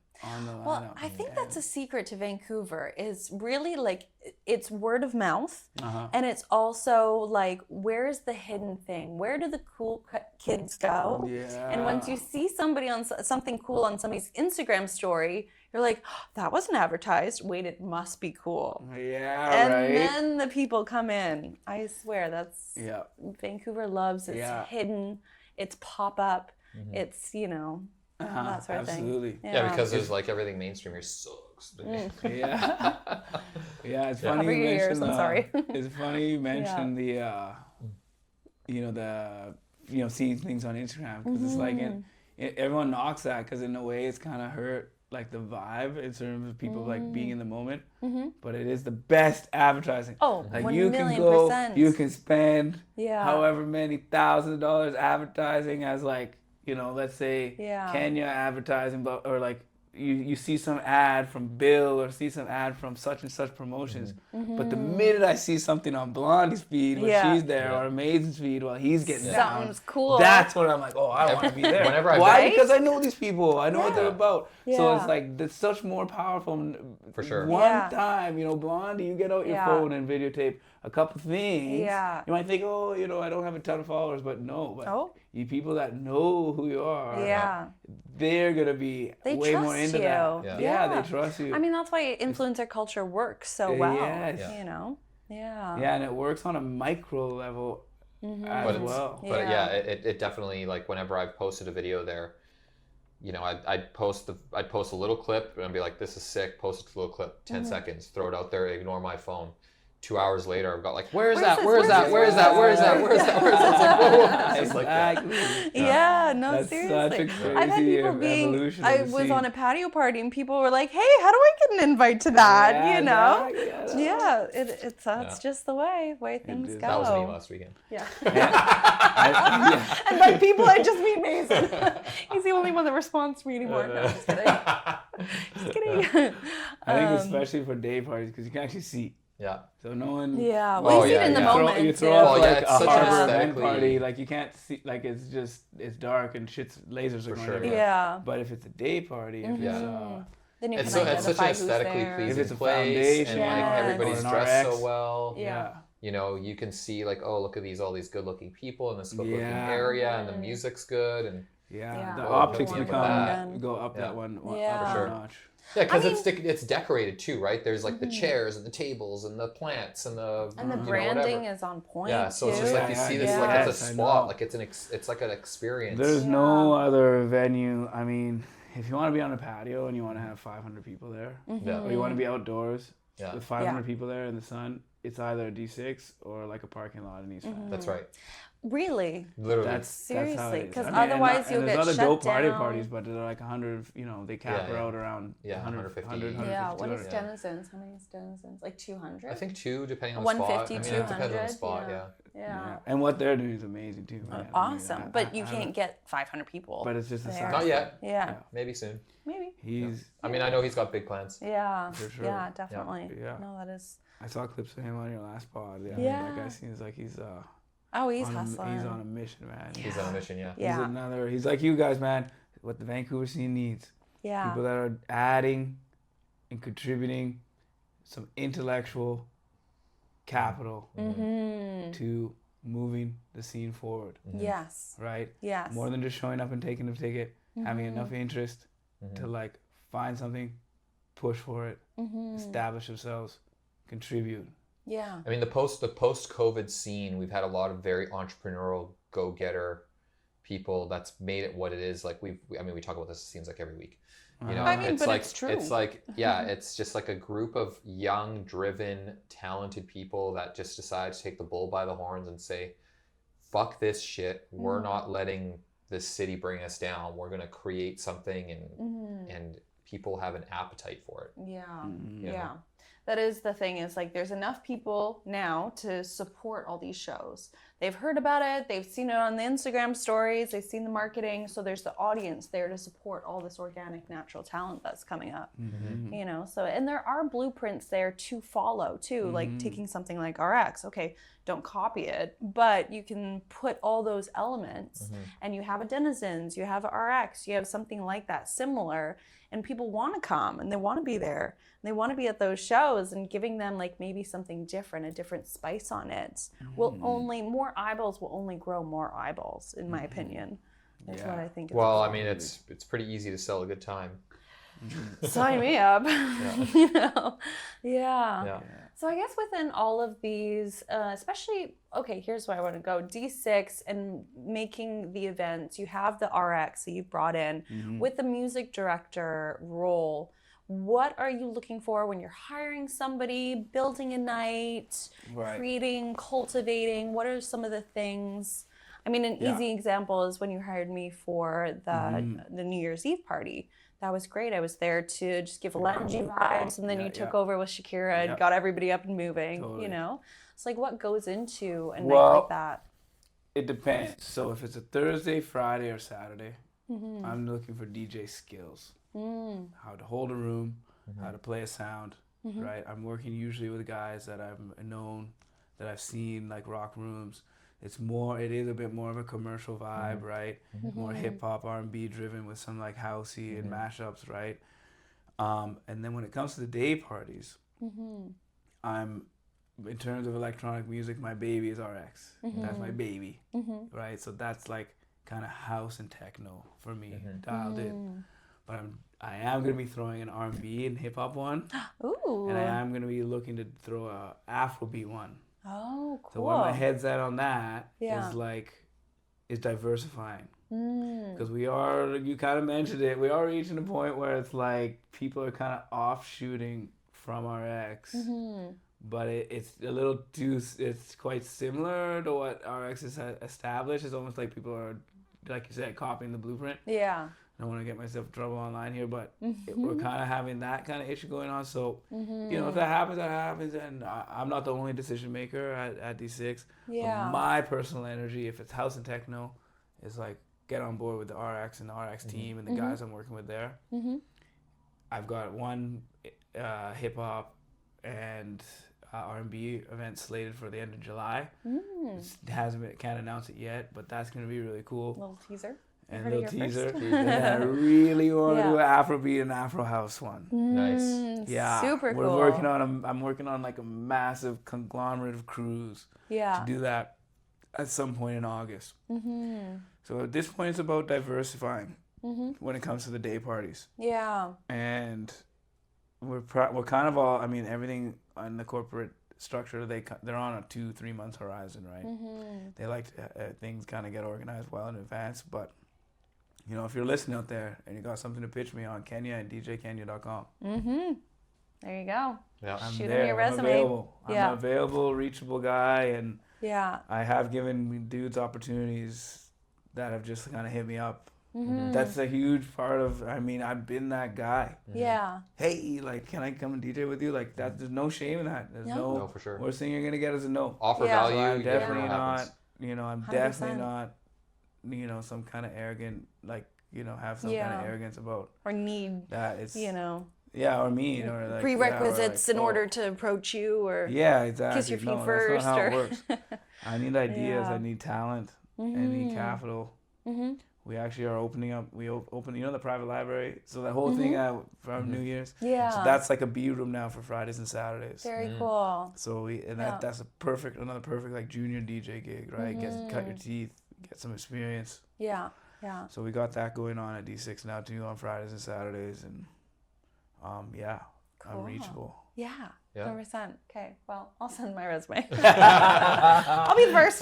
the lineup. Well, I think that's a secret to Vancouver is really like it's word of mouth, and it's also like where's the hidden thing? Where do the cool kids go? Yeah. And once you see somebody on something cool on somebody's Instagram story, you're like, oh, that wasn't advertised. Wait, it must be cool. Yeah, And right. then the people come in. I swear that's Yeah. Vancouver loves its hidden, its pop up, it's that sort of thing. Absolutely. Yeah, because there's like everything mainstream here sucks. Yeah. Yeah, it's funny Cover you your ears, mentioned I'm sorry. It's funny you mentioned seeing things on Instagram because it's like everyone knocks that because in a way it's kind of hurt like the vibe in terms of people like being in the moment, but it is the best advertising. Oh, like 1 you can million go, %. you can spend Yeah. however many thousands of dollars advertising as like, let's say Yeah. Kenya advertising, but or like you see some ad from Bill or see some ad from such and such promotions, but the minute I see something on Blondie's feed when Yeah. she's there or Amazing's feed while he's getting down, Something's cool. that's when I'm like, oh, I want to be there. Whenever I Why? Right? Because I know these people. I know what they're Yeah. about. So Yeah. it's like it's such more powerful. For sure. One Yeah. time, Blondie, you get out your Yeah. phone and videotape a couple things, Yeah. you might think, oh, you know, I don't have a ton of followers, but no, but you people that know who you are, they're gonna be way more into that. Yeah, they trust you. I mean, that's why influencer culture works so well. Yes. You know. Yeah. Yeah, and it works on a micro level as well. But it definitely, like, whenever I've posted a video there, you know, I'd post a little clip and I'd be like, this is sick, post a little clip, 10 seconds, throw it out there, ignore my phone. 2 hours later, I've got like, where is that? It's like, whoa. It's just like that. Yeah, no, That's seriously. Such a crazy I've had people evolution I of the was scene. on a patio party and people were like, hey, how do I get an invite to that? You know? It's just the way things go. That was me last weekend. Yeah. And by people, I just mean Mason. He's the only one that responds to me anymore. No, just kidding. Just kidding. I think especially for day parties, because you can actually see. Yeah. So no one. Yeah. Well, you see it in the moment. You throw up like it's a such harbor an event party, like you can't see, like it's dark and lasers are going everywhere. Yeah. But if it's a day party, if then you it's can such an aesthetically if pleasing it's a place, foundation, and like everybody's or an dressed RX, so well. Yeah. You know, you can see like, oh, look at all these good-looking people in this good-looking area, and the music's good, and the optics go up that one up a notch. Yeah, because it's decorated too, right? There's like the chairs and the tables and the plants and the branding is on point. Yeah, so it's just like you see this like it's a spot, like it's like an experience. There's no other venue. I mean, if you want to be on a patio and you want to have 500 people there, or you want to be outdoors with 500 people there in the sun, it's either a D6 or like a parking lot in East Van. That's right. Really? Literally. Seriously, because otherwise you'll get shut down. There's other dope parties, but they're like 100, you know, they cap her out around 150. 150. Yeah, what is denizens? How many is denizens? Like 200? I think 2, depending on the spot. 150, 200. It depends on the spot, yeah. And what they're doing is amazing too. Awesome. But you can't get 500 people. But it's just a sign. Not yet. Yeah. Maybe soon. Maybe. I mean, I know he's got big plans. Yeah. For sure. Yeah, definitely. Yeah. No, that is. I saw clips of him on your last pod. Yeah. That guy seems like he's he's hustling. He's on a mission, man. He's on a mission, Yeah. He's like you guys, man. What the Vancouver scene needs. Yeah. People that are adding and contributing some intellectual capital to moving the scene forward. Yes. Right? Yes. More than just showing up and taking a ticket, having enough interest to like find something, push for it, establish themselves, contribute. Yeah. I mean, the post-COVID scene, we've had a lot of very entrepreneurial, go-getter people that's made it what it is. Like we talk about this, it seems like every week. You know, I mean, it's but like, it's true. It's like, it's just like a group of young, driven, talented people that just decide to take the bull by the horns and say, fuck this shit. We're not letting this city bring us down. We're going to create something and people have an appetite for it. Yeah. You know? That is the thing, is like there's enough people now to support all these shows. They've heard about it, they've seen it on the Instagram stories, they've seen the marketing, so there's the audience there to support all this organic natural talent that's coming up. You know, so, and there are blueprints there to follow too, like taking something like RX, okay, don't copy it, but you can put all those elements and you have a Denizens, you have a RX, you have something like that similar, and people want to come and they want to be there. They want to be at those shows, and giving them like maybe something different, a different spice on it, will only, more eyeballs will only grow more eyeballs, in my opinion. That's what I think. Well, I mean, it's pretty easy to sell a good time. Sign me up. You know? Yeah. So I guess within all of these, especially, okay, here's where I want to go. D6 and making the events, you have the RX that you've brought in. With the music director role, what are you looking for when you're hiring somebody, building a night, creating, cultivating? What are some of the things? I mean, an easy example is when you hired me for the New Year's Eve party. That was great. I was there to just give Latin vibes, and then you took over with Shakira and got everybody up and moving, you know? It's like, what goes into a night like that? It depends. So if it's a Thursday, Friday, or Saturday, I'm looking for DJ skills. How to hold a room, how to play a sound, right? I'm working usually with guys that I've known, that I've seen, like rock rooms. It is a bit more of a commercial vibe, right? More hip hop, R&B driven with some like housey and mashups, right? And then when it comes to the day parties, I'm in terms of electronic music, my baby is RX. That's my baby, right? So that's like kind of house and techno for me, dialed in. But I am gonna be throwing an R&B and hip hop one. Ooh. And I am gonna be looking to throw a Afrobeat one. Oh, cool. So where my head's at on that Yeah. is diversifying. Because you kind of mentioned it, we are reaching a point where it's like people are kind of offshooting from RX. But it's a little it's quite similar to what RX has established. It's almost like people are, like you said, copying the blueprint. Yeah. I don't want to get myself in trouble online here, but we're kind of having that kind of issue going on. So, you know, if that happens, that happens. And I'm not the only decision maker at D6. Yeah. But my personal energy, if it's house and techno, is like get on board with the RX and the RX team and the guys I'm working with there. I've got one hip hop and R&B event slated for the end of July. Can't announce it yet, but that's going to be really cool. Little teaser. And a little teaser. And I really want to do an Afrobeat and Afro House one. Nice. Yeah. Super cool. I'm working on like a massive conglomerate of crews to do that at some point in August. So at this point, it's about diversifying when it comes to the day parties. Yeah. And we're kind of all, I mean, everything on the corporate structure, they're on a 2-3 month horizon, right? They like things kind of get organized well in advance, but you know, if you're listening out there and you got something to pitch me on, Kenya and djkenya.com. There you go. Yeah. Shoot them your resume. I'm an available, reachable guy, and Yeah. I have given dudes opportunities that have just kind of hit me up. That's a huge part of, I mean, I've been that guy. Yeah. Hey, like, can I come and DJ with you? Like, that, there's no shame in that. There's No, for sure. Worst thing you're going to get is a no. Offer Yeah. value. So I'm you never know definitely what not, happens. you know, I'm 100%. definitely not, you know, some kind of arrogant, like, you know, have some kind of arrogance about Or need, that. It's, you know, or mean, or like, prerequisites in order to approach you, or Yeah, exactly. kiss your feet No, first. that's not how Or it works. I need ideas. Yeah. I need talent. I need capital. We actually are opening up. We open, you know, the private library. So that whole thing from New Year's. Yeah. So that's like a B room now for Fridays and Saturdays. Very cool. So that's another perfect like junior DJ gig, right? Cut your teeth, get some experience. Yeah. Yeah. So we got that going on at D6 now too on Fridays and Saturdays, and Cool. I'm reachable. Yeah. Yeah. 100%. Okay. Well, I'll send my resume. I'll be the first.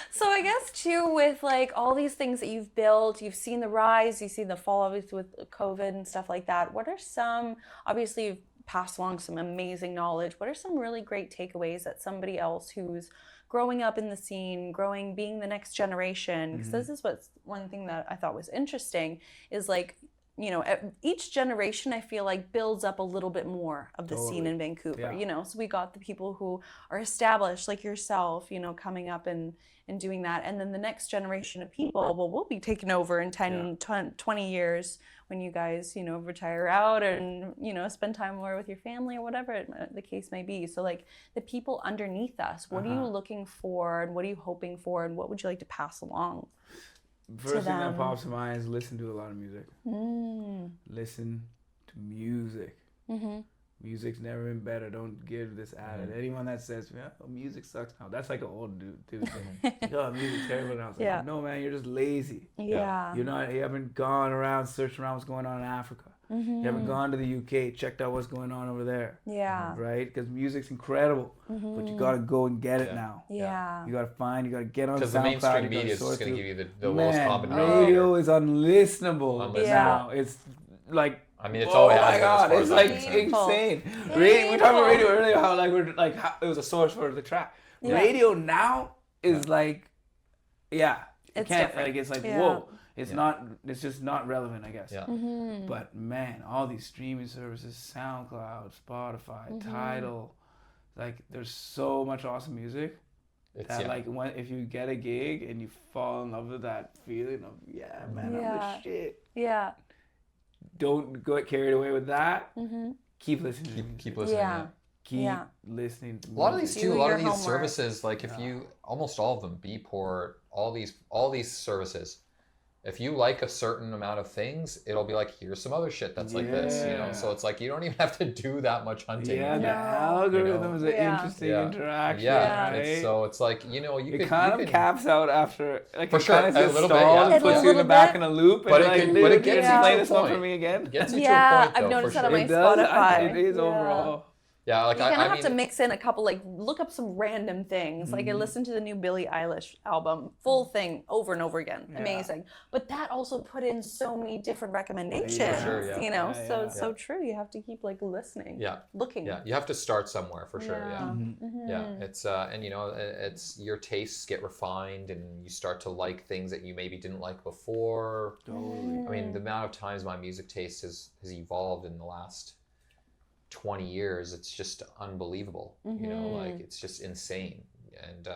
So I guess too, with like all these things that you've built, you've seen the rise, you've seen the fall, obviously with COVID and stuff like that. What are some, obviously you've passed along some amazing knowledge. What are some really great takeaways that somebody else who's growing up in the scene, being the next generation? Because this is what's one thing that I thought was interesting is like, you know, each generation I feel like builds up a little bit more of the scene in Vancouver, you know, so we got the people who are established like yourself, you know, coming up and doing that. And then the next generation of people, well, we'll be taking over in 10, 20 years when you guys, you know, retire out and, you know, spend time more with your family or whatever the case may be. So like the people underneath us, what are you looking for and what are you hoping for and what would you like to pass along? First thing that pops in mind is listen to a lot of music. Listen to music. Music's never been better. Don't give this added. Anyone that says, oh, music sucks now, that's like an old dude thing. Oh, music's terrible now. It's like, no, man, you're just lazy. Yeah. You haven't gone around, searching around what's going on in Africa. You haven't gone to the UK, checked out what's going on over there. Yeah. Right? Because music's incredible. But you got to go and get it now. Yeah. You got to get on SoundCloud. Because the mainstream media is just going to give you the lowest common denominator. Radio is unlistenable now. It's like, I mean, it's all it has. Oh my God, it's like Painful. insane. Radio, we talked about radio earlier, how it was a source for the track. Yeah. Radio now is like, it's different. like it's like whoa. It's not. It's just not relevant, I guess. Yeah. But man, all these streaming services, SoundCloud, Spotify, Tidal, like there's so much awesome music. Like if you get a gig and you fall in love with that feeling of I'm the shit. Yeah. Don't get carried away with that. Keep listening. Keep listening. Yeah. Keep listening to music. A lot of these too. A lot of these homework. services, like if you almost all of them, Beatport, all these services. if you like a certain amount of things, it'll be like, here's some other shit that's like this, you know? So it's like, you don't even have to do that much hunting. Yeah, the algorithm is an interesting interaction. Yeah, right? it's like, you know, you it kind of caps out after, like, for it sure, kind of a just little bit, stalls yeah. and puts you in the back in a loop. But and it gets you play to this a one point. for me again. Gets you to a point, though, I've noticed for that on sure. my It does. Spotify. It is overall. Yeah, like you're gonna have to mean, mix in a couple, like look up some random things. Like I listened to the new Billie Eilish album, full thing over and over again, amazing. But that also put in so many different recommendations. You know, so true. You have to keep like listening, looking. Yeah, you have to start somewhere for sure. Yeah, it's and you know, it's your tastes get refined and you start to like things that you maybe didn't like before. I mean, the amount of times my music taste has evolved in the last 20 years, it's just unbelievable. You know, like it's just insane. And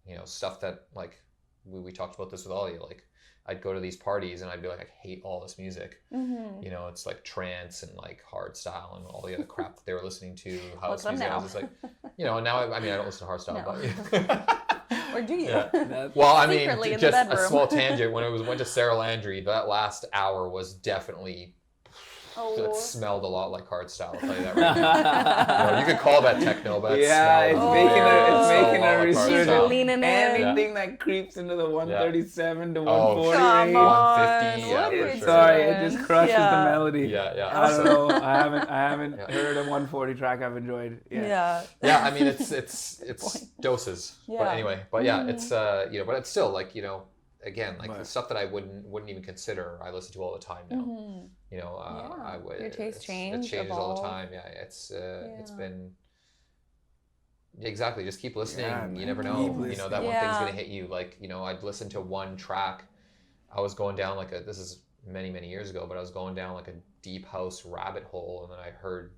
you know, stuff that like we talked about this with Ollie, like I'd go to these parties and I'd be like, I hate all this music. You know, it's like trance and like hard style and all the other crap that they were listening to, house music. I was just like, you know, now I mean I don't listen to hard style, but or do you? Well, I mean, just a small tangent. When I went to Sarah Landry, that last hour was definitely it smelled a lot like hard style. I'll tell you that right now. You know, you could call that techno, but it's making a resurgence. Anything that creeps into the 137 to 140 range, 150. Sorry, it just crushes the melody. I don't know. I haven't heard a 140 track I've enjoyed. Yeah, I mean it's doses. But anyway, it's you know, but it's still like, you know, again, like the stuff that I wouldn't even consider, I listen to all the time now. You know, I would. Your taste change. It changes all the time. Yeah, it's been exactly. Just keep listening. You never know. You know that one thing's gonna hit you. Like, you know, I'd listen to one track. I was going down like this is many years ago, but I was going down like a deep house rabbit hole, and then I heard,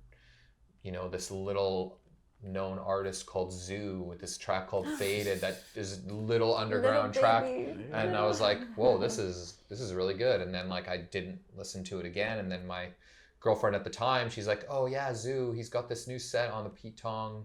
you know, this little known artist called Zoo with this track called Faded that is a little underground track, and I was like, whoa, this is really good. And then like I didn't listen to it again, and then my girlfriend at the time, she's like, oh yeah, Zoo, he's got this new set on the Pete Tong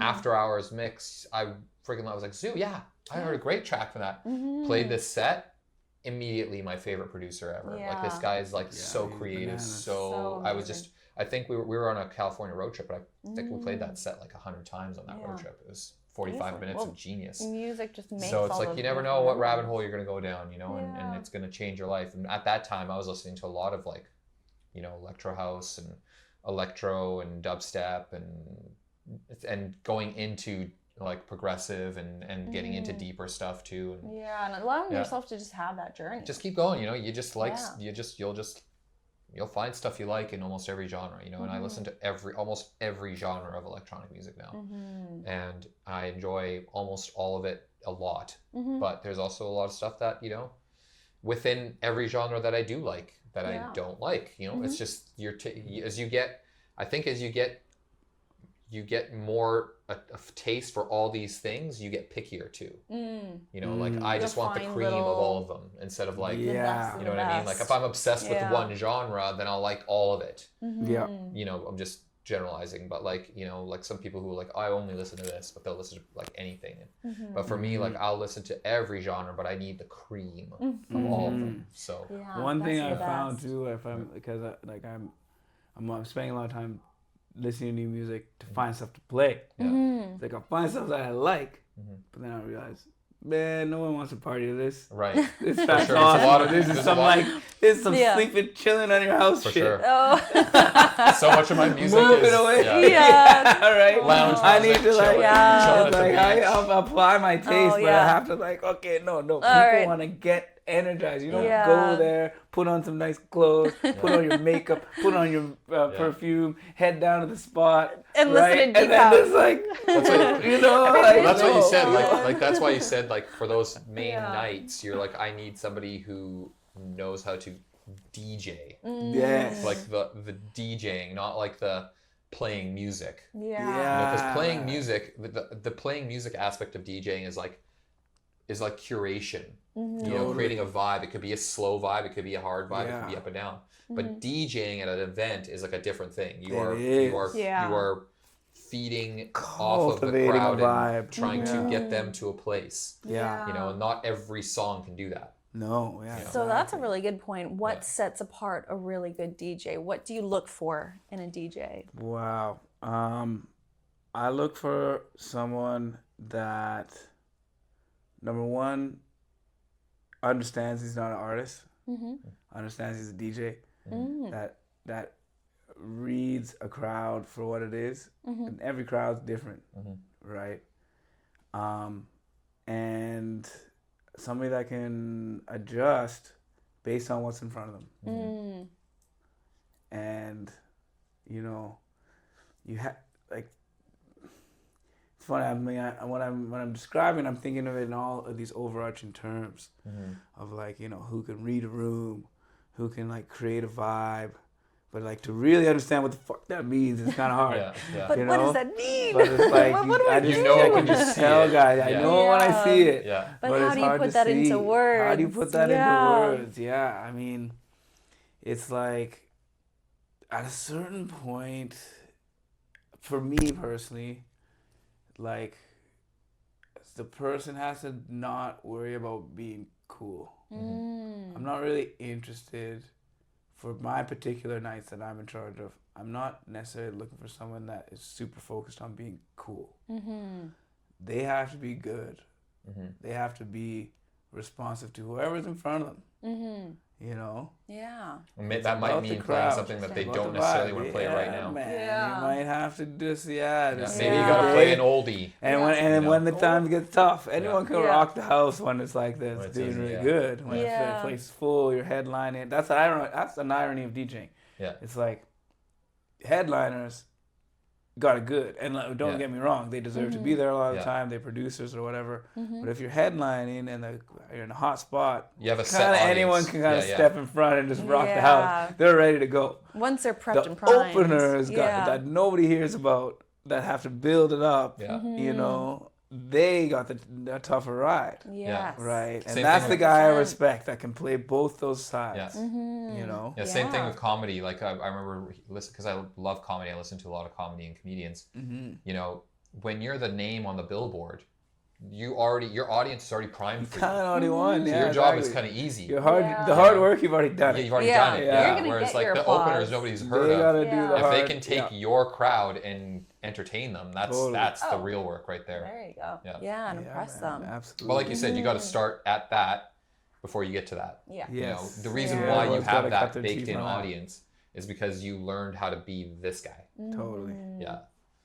After Hours mix. I was like, Zoo, yeah, I heard a great track for that. Played this set, immediately my favorite producer ever. Like this guy is like so creative, so I was just, I think we were on a California road trip, but I think we played that set like 100 times on that road trip. It was 45 minutes of genius. Music just makes so it's like you never know what rabbit hole you're going to go down, you know, and it's going to change your life. And at that time I was listening to a lot of like, you know, electro house and electro and dubstep and going into like progressive and getting into deeper stuff too. And, and allowing yourself to just have that journey. Just keep going, you know, you just like, you'll find stuff you like in almost every genre, you know, and I listen to almost every genre of electronic music now. And I enjoy almost all of it a lot. But there's also a lot of stuff that, you know, within every genre that I do like, that I don't like, you know, it's just as you get more a taste for all these things, you get pickier too. You know, like I just want the cream of all of them instead of like, you know what I mean? Like if I'm obsessed with one genre, then I'll like all of it. You know, I'm just generalizing, but like, you know, like some people who are like, I only listen to this, but they'll listen to like anything. But for me, like I'll listen to every genre, but I need the cream of all of them. So one thing I found too, because I'm spending a lot of time listening to new music to find stuff to play. It's like I'll find stuff that I like, but then I realize, man, no one wants to party to this. Right. This track's awesome. This is some sleeping, chilling on your house for shit. Sure. So much of my music Move is it away. right. Lounge I need to like, like I'll apply my taste, but I have to like, okay, no. People want to get energized. You don't go there, put on some nice clothes, put on your makeup, put on your perfume, head down to the spot, and listen to and then it's like, you know, like, that's what you said. Like that's why you said like for those main nights, you're like, I need somebody who knows how to DJ. Yes. Like the DJing, not like the playing music. Because playing music, the playing music aspect of DJing is like curation. You know, creating a vibe. It could be a slow vibe, it could be a hard vibe, it could be up and down. But DJing at an event is like a different thing. You are feeding off of the crowd and trying to get them to a place. You know, and not every song can do that. No, yeah. So that's a exactly. really good point. What Yeah. sets apart a really good DJ? What do you look for in a DJ? Wow. I look for someone that, number one, understands he's not an artist, Mm-hmm. understands he's a DJ, Mm. that reads a crowd for what it is, Mm-hmm. and every crowd's different, Mhm. right? And somebody that can adjust based on what's in front of them. Mm. And you know, you have like, it's funny. I mean, when I'm describing, I'm thinking of it in all of these overarching terms of like, you know, who can read a room, who can like create a vibe, but like to really understand what the fuck that means is kind of hard. Yeah. But You what know? does that mean? But it's like What do I just, You know I when can you just see tell it. guys. I Yeah. know when I see it. Yeah. But But how it's do you hard put to that see. into words? How do you put that Yeah. into words? Yeah, I mean, it's like at a certain point, for me personally, like the person has to not worry about being cool. Mm. I'm not really interested for my particular nights that I'm in charge of. I'm not necessarily looking for someone that is super focused on being cool. Mm-hmm. They have to be good. Mm-hmm. They have to be responsive to whoever's in front of them. Mm-hmm. You know? Yeah. That might about the mean playing crowd. something that they About don't the necessarily vibe. want to play right now. Man, Yeah. you might have to just Yeah, just maybe you Yeah. gotta stay. play an oldie. And Yeah. when You know? when the times get tough, anyone can Yeah. rock the house when it's like this, When it's doing easy, really yeah. good. When Yeah. the place is full, you're headlining. That's an irony of DJing. Yeah. It's like headliners got it good, and like, don't Yeah. get me wrong, they deserve to be Mm-hmm. there a lot of the Yeah. time. They're producers or whatever. Mm-hmm. But if you're headlining and you're in a hot spot, You have a set kind of audience. anyone can kind of Yeah, yeah. step in front and just rock the Yeah. house. They're ready to go. Once they're prepped The and primed. openers Yeah. that nobody hears about, that have to build it up. Yeah. You know, they got the tougher ride, Yes. right? And Same that's thing the with- guy I 100%. respect that can play both those sides. Yes. Mm-hmm. You know. Yeah, same thing Yeah. with comedy. Like I remember because I love comedy. I listen to a lot of comedy and comedians. Mm-hmm. You know, when you're the name on the billboard, your audience is already primed for Kind you. of already won. So Yeah, your job is exactly. kind of easy. The Yeah. hard work you've already done. Yeah, It. you've already Yeah. done it. Yeah. Yeah. You're gonna Whereas get like your the applause. openers, nobody's heard They of. gotta Yeah. do the If hard. they can take yeah. your crowd and entertain them, that's Totally. the Oh. real work right there. There you go. Yeah. Yeah, and impress man, them. Absolutely. But like you said, you got to Mhm. start at that before you get to that. Yeah. You know, Yes. the reason Yeah. why you Everyone's gotta have cut that their baked teeth in on that. audience is because you learned how to be this guy. Totally. Mhm. Yeah.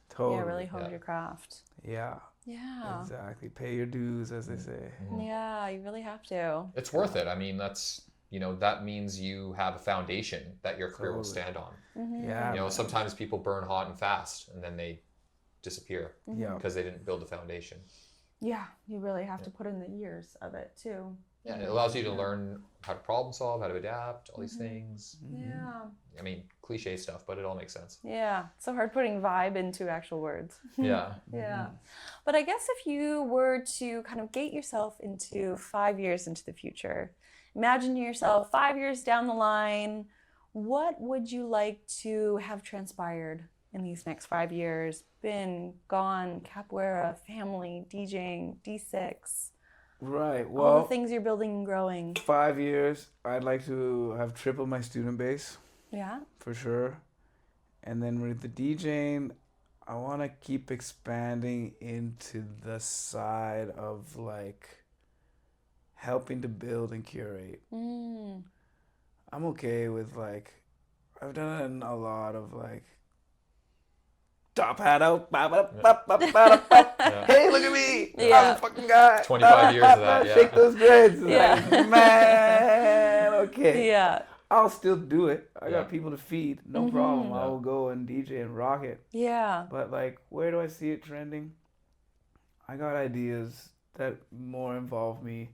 Totally. Yeah, really hone Yeah. your craft. Yeah. Yeah. Exactly. Pay your dues, as they say. Yeah, you really have to. It's worth it. I mean, that means you have a foundation that your career will Totally. stand on. Mhm. Yeah. You know, man. sometimes people burn hot and fast and then they disappear Yeah. because they didn't build a foundation. Yeah, you really have to put in the years of it too. Yeah, it allows you to learn how to problem solve, how to adapt, all these things. Yeah. I mean, cliche stuff, but it all makes sense. Yeah. It's so hard putting vibe into actual words. Yeah. Yeah. But I guess if you were to kind of gate yourself into 5 years into the future, imagine yourself 5 years down the line, what would you like to have transpired in these next 5 years? Been, gone, capoeira, family, DJing, D6, Right. all Well, the things you're building and growing. 5 years, I'd like to have tripled my student base Yeah. for sure. And then with the DJing, I want to keep expanding into the side of like helping to build and curate. Mm. I'm okay with like, I've done a lot of like, top hat out, Yeah. hey, look at me, Yeah. I'm the fucking guy. 25 years of that, yeah. Shake those dreads. It's Yeah. like, man, okay. Yeah. I'll still do it. I Yeah. got people to feed, no Mhm. problem. I Yeah. will go and DJ and rock it. Yeah. But like, where do I see it trending? I got ideas that more involve me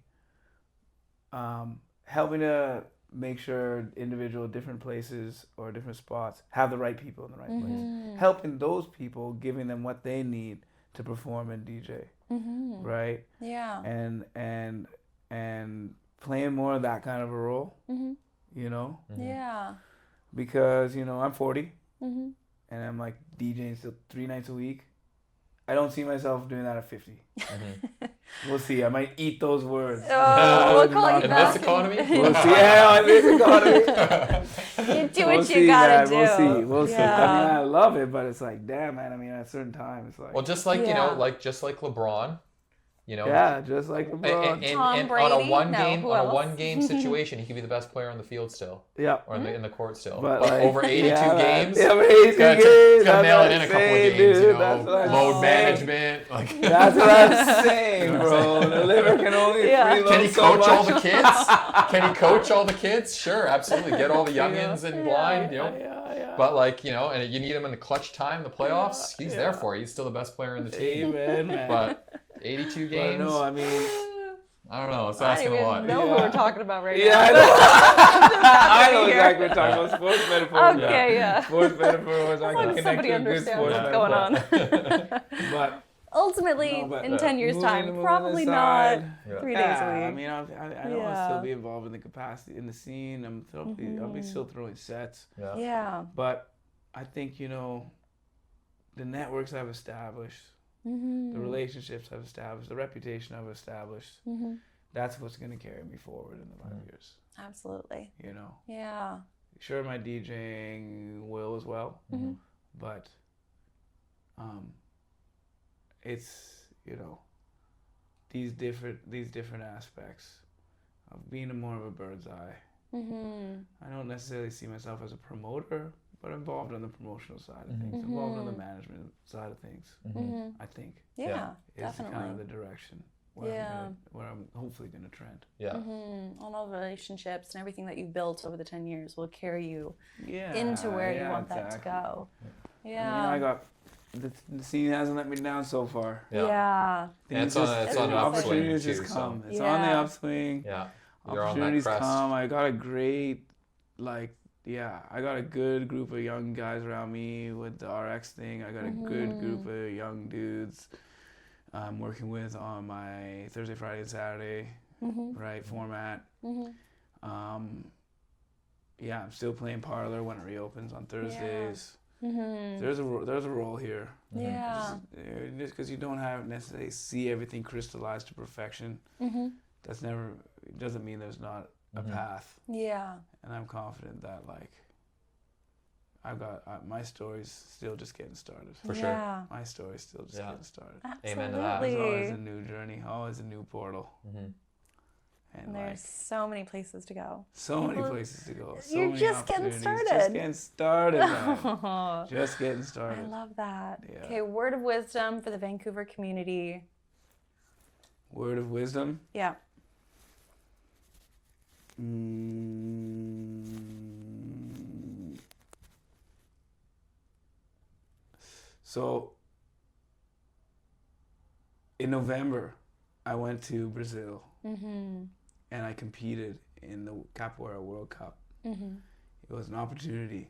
helping to make sure individual different places or different spots have the right people in the right place. Mhm. Helping those people, giving them what they need to perform and DJ, Mhm. right? Yeah. And playing more of that kind of a role, Mhm. you know, Yeah. because I'm 40 Mhm. and I'm like DJing still 3 nights a week. I don't see myself doing that at 50. Mm-hmm. We'll see. I might eat those words. Oh, we'll call you In back. this economy? We'll see. Yeah, in this economy. You do We'll what see, you gotta do. We'll see. We'll see. I Yeah. mean, I love it, but it's like, damn, man. I mean, at a certain time, it's like, Well, just like, you Yeah. know, just like LeBron, you know. yeah, just like LeBron. Tom On Brady? a one No, game who on a else? one game situation, he could be the best player on the field still, Yeah. or in the court still. But, But like, over 82 games, Yeah, over 82 gotta games. gotta nail it that's in a what couple I'm of saying, games, you dude. know. That's what I'm Load saying. management, like. That's what I'm saying, bro. The liver can only Yeah. freeload Can he so coach all much. the kids? Can he coach all the kids? Sure, absolutely. Get all the youngins and blind, you know. Yeah. But like, you know, and you need him in the clutch time, the playoffs. He's there for you. He's still the best player in the team. Amen, man. But 82 But games. no, I mean, I don't know. It's I don't asking a even lot. know who Yeah. we're talking about right yeah, now. I know. I know here. exactly what we're talking about. Sports metaphor. Okay, yeah. Sports metaphors. I As long can as connect somebody to a good understands sports what's metaphor. going on. But Ultimately, no, but, in 10 years' moving time, to probably the not side. 3 days a week. I mean, I don't want to still be involved in the capacity in the scene. I'll be still throwing sets. Yeah. Yeah. But I think, you know, the networks I've established, Mm-hmm. the relationships I've established, the reputation I've established, Mm-hmm. that's what's going to carry me forward in the 5 years. Absolutely. You know, Yeah. sure, my DJing will as well, Mm-hmm. but it's, you know, these different aspects of being more of a bird's eye. Mm-hmm. I don't necessarily see myself as a promoter, but involved on the promotional side of things, involved on the management side of things. Mm-hmm. I think Yeah, is definitely. kind of the direction where I'm hopefully going to trend. Yeah. Mm-hmm. All the relationships and everything that you've built over the 10 years will carry you Yeah, into where you want exactly. that to go. Yeah. I mean, I got the scene hasn't let me down so far. Yeah. Yeah. And it's on an upswing Opportunities too. just So come. It's Yeah. on the upswing. yeah, you're on that Opportunities crest. come. I got a great, I got a good group of young guys around me with the RX thing. I got a good group of young dudes I'm working with on my Thursday, Friday, and Saturday, right, format. I'm still playing Parlor when it reopens on Thursdays. Mm-hmm. There's a role here. Yeah. Just because you don't have necessarily see everything crystallized to perfection, doesn't mean there's not a path. Yeah. And I'm confident that I've got my story's still just getting started. For sure. Yeah. My story's still just getting started. Amen to that. There's always a Absolutely. new journey, always a new portal, And there's so many places to go. so many places to go. So You're many just getting opportunities. started. Just getting started, man. I Just getting started. love that. Yeah. Okay, word of wisdom for the Vancouver community. Word of wisdom. Yeah. So in November, I went to Brazil and I competed in the Capoeira World Cup. It was an opportunity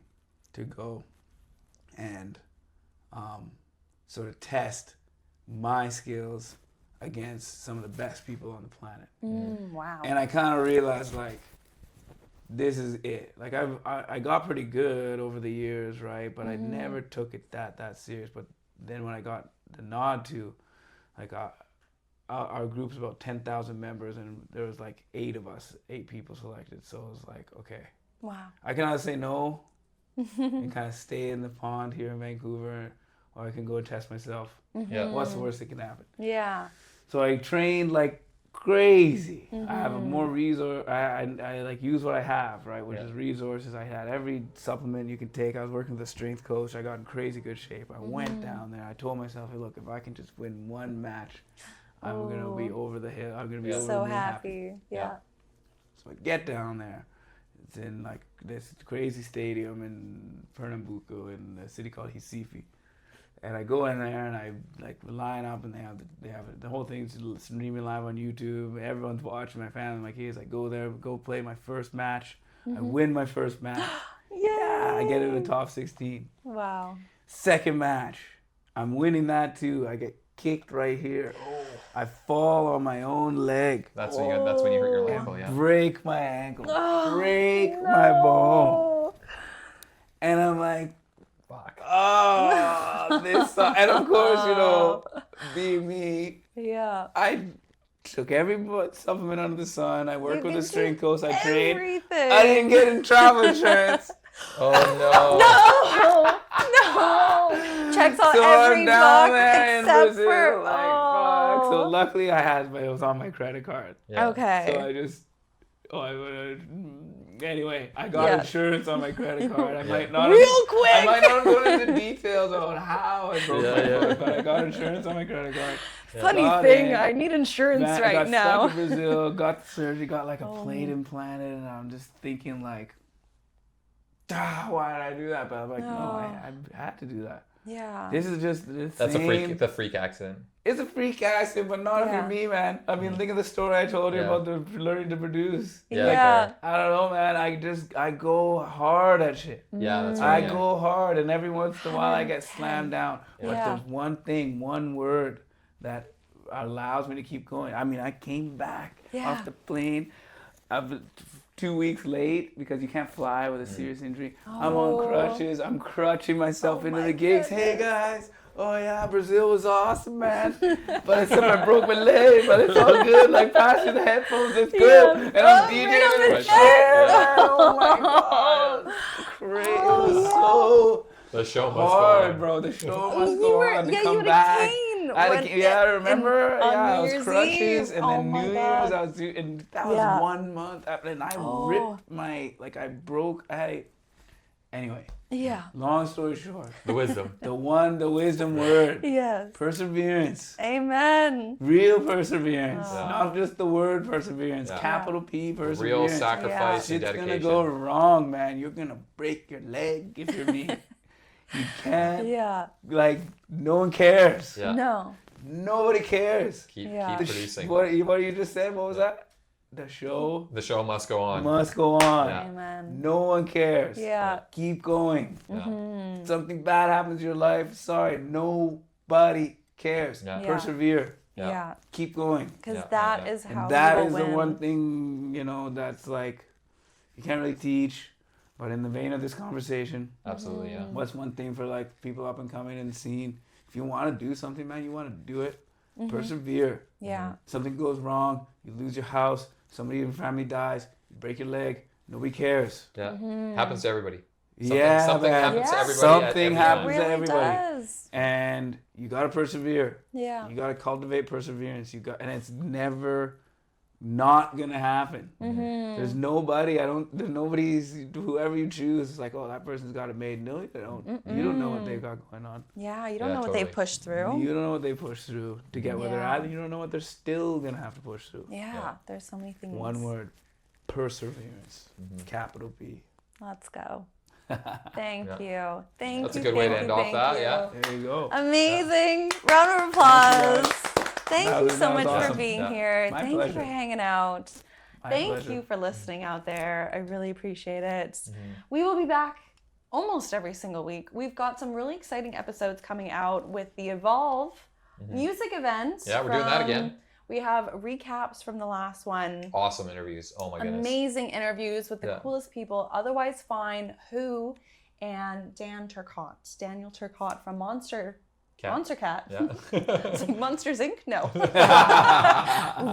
to go and sort of test my skills against some of the best people on the planet. Wow. And I kind of realized, like, this is it. Like, I got pretty good over the years, right? But I never took it that serious. But then when I got the nod to, like, our group's about 10,000 members, and there was like 8 people selected. So it was like, okay, Wow. I can either say no and kind of stay in the pond here in Vancouver, or I can go and test myself. Yeah. What's the worst that can happen? Yeah. So I trained like crazy. I have more resource. I like use what I have, right? Which is resources. I had every supplement you can take. I was working with a strength coach. I got in crazy good shape. I went down there. I told myself, hey, look, if I can just win one match, I'm gonna be over the hill. I'm gonna be over the So moon happy. Yeah. So I get down there. It's in like this crazy stadium in Pernambuco in a city called Recife. And I go in there and I like line up, and they have the whole thing's streaming live on YouTube. Everyone's watching. My family, my kids. I go there, go play my first match. I win my first match. Yeah. I get into the top 16. Wow. Second match, I'm winning that too. I get kicked right here. I fall on my own leg. That's when you hurt your ankle. Yeah. Break my ankle. Break my bone. And I'm like, Fuck. oh, this sucks. And of course, you know, being me. Yeah. I took every supplement under the sun. I worked with a strength coach. I trained. Everything. I didn't get in travel insurance. Oh No. Checks on So every I'm down box there in except Brazil, for fuck. So luckily I had, but it was on my credit card. Yeah. Okay. So I just, anyway, I got insurance on my credit card. I might not. Real quick. I might not go into details on how I broke my Yeah. foot, but I got insurance on my credit card. Funny Got thing, in. I need insurance Man, I right got now. stuck in Brazil, got the surgery, got like a plate implanted, and I'm just thinking like, why did I do that? But I'm like, no, I had to do that. Yeah. This is just the That's same. the freak accident. It's a freak accident, but not Yeah. for me, man. I mean, think of the story I told you Yeah. about the learning to produce. Yeah. Yeah. I don't know, man. I go hard at shit. Yeah, that's I right. yeah. go hard, and every once in a while I get slammed down. But Yeah. there's one thing, one word that allows me to keep going. I mean, I came back off the plane. I'm 2 weeks late because you can't fly with a serious injury. I'm on crutches. I'm crutching myself into the gigs. Hey guys. Oh yeah, Brazil was awesome, man. But except I broke my leg, but it's all good. Like pass me the headphones, it's good. And I'm DJing Right. yeah. Oh my god. Crazy. It was so The show must go hard, on. bro. The show must You go were, on to yeah, come you had back. a cane. I had I remember. on Yeah, I New was Year's crutches, Eve. and Oh then my New God. Year's, and that was 1 month after, and I ripped my, I broke. Anyway, Yeah. long story short, The wisdom. the wisdom word, Yes. perseverance. Amen. Real perseverance, Yeah. not just the word perseverance. Yeah. Capital P perseverance. Real sacrifice and Shit's dedication. gonna go wrong, man. You're gonna break your leg if you're me. You can't. Yeah. Like no one cares. Yeah. No. Nobody cares. Keep Yeah. producing. What you just said? What was that? The show The show must go on. must go on. Yeah. Amen. No one cares. Yeah. Keep going. Yeah. Something bad happens in your life. Sorry, nobody cares. Yeah. Yeah. Persevere. Yeah. Yeah. Keep going. Because Yeah, that yeah. is how And that we will is win. the one thing, that's like, you can't really teach, but in the vein of this conversation, Absolutely, yeah. what's one thing for like people up and coming in the scene? If you want to do something, man, you want to do it. Persevere. Yeah. Something goes wrong, you lose your house, somebody in your family dies, you break your leg, nobody cares. Yeah. Mm-hmm. Happens to everybody. Something Yeah, something man. happens to Yeah. everybody. at Something every happens time. to Really everybody. does. And you got to persevere. Yeah. You got to cultivate perseverance. And it's never not gonna happen. There's nobody. There's nobody's. Whoever you choose, it's like, oh, that person's got it made. No, you don't. You don't know what they've got going on. Yeah. You don't Yeah, know what totally. they pushed through. You don't know what they push through to get where they're Yeah. at, and you don't know what they're still gonna have to push through. Yeah. There's so many things. One word: perseverance. Capital P. Let's go. Thank Yeah. you. Thank That's a you. good way to thank end you, off thank that, you. yeah. There you go. Amazing. Round of applause. Thank That you was- so that was much for awesome. being Yeah. here. My Thank you pleasure. for hanging out. My Thank pleasure. you for listening out there. I really appreciate it. Mm-hmm. We will be back almost every single week. We've got some really exciting episodes coming out with the Evolve music event. Yeah, we're doing that from- again. We have recaps from the last one. Awesome interviews. Oh my goodness. Amazing interviews with the Yeah. coolest people. Otherwise Fine, Who, and Daniel Turcotte from Monster Cat. Yeah. It's like Monsters Inc. No.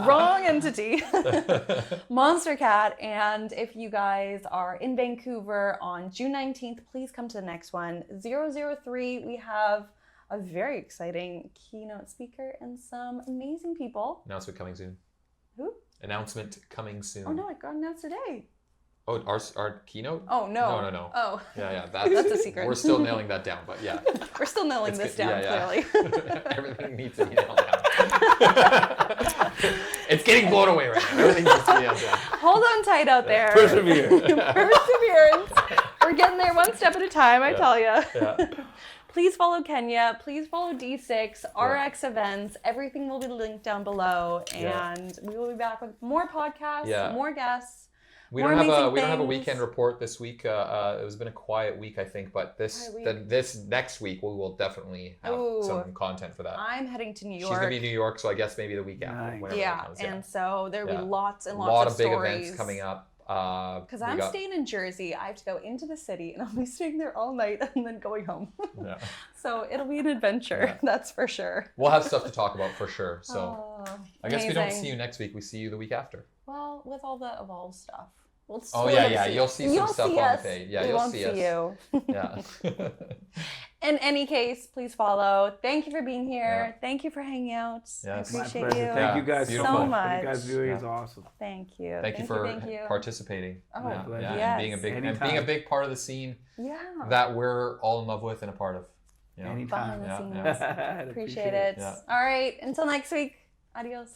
Wrong entity. Monster Cat. And if you guys are in Vancouver on June 19th, please come to the next one. 003, we have a very exciting keynote speaker and some amazing people. Announcement coming soon. Who? Announcement coming soon. Oh no, it got announced today. Oh, our keynote? Oh no. No. Oh. Yeah. That's a secret. We're still nailing that down, but yeah. We're still nailing It's this good. down, Yeah. clearly. Everything needs to be nailed down. It's getting blown away right now. Everything needs to be nailed down. Hold on tight out there. Persevere. Perseverance. We're getting there one step at a time, I tell you. Yeah. Please follow Kenya. Please follow D6, RX events. Everything will be linked down below. Yeah. And we will be back with more podcasts, Yeah. more guests. We more don't have amazing we don't have a things. weekend report this week. It has been a quiet week, I think, but this next week we will definitely have Ooh. some content for that. I'm heading to New York. She's gonna be in New York, so I guess maybe the week after. Nice. whenever that Yeah, comes, and so there'll be lots and a lots lot of of big stories. events coming up. Because I'm staying in Jersey. I have to go into the city and I'll be staying there all night and then going home. Yeah. So it'll be an adventure, that's for sure. We'll have stuff to talk about for sure. So I guess we don't amazing. see you next week. We see you the week after. Well, with all the Evolve stuff. We'll Oh yeah. You'll see some stuff on the page. Yeah, you'll see us. You. Yeah. In any case, please follow. Thank you for being here. Thank you for hanging out. Yes. I My appreciate pleasure. you. Thank you guys Beautiful. so So much. What much. you guys doing is awesome. Thank you. Thank you for Thank you. participating. Oh, pleasure. And being a big Anytime. part of the scene Yeah. that we're all in love with and a part of. You know? Anytime. Behind the Yeah, scenes. I'd Appreciate it. Yeah. All right. Until next week. Adios.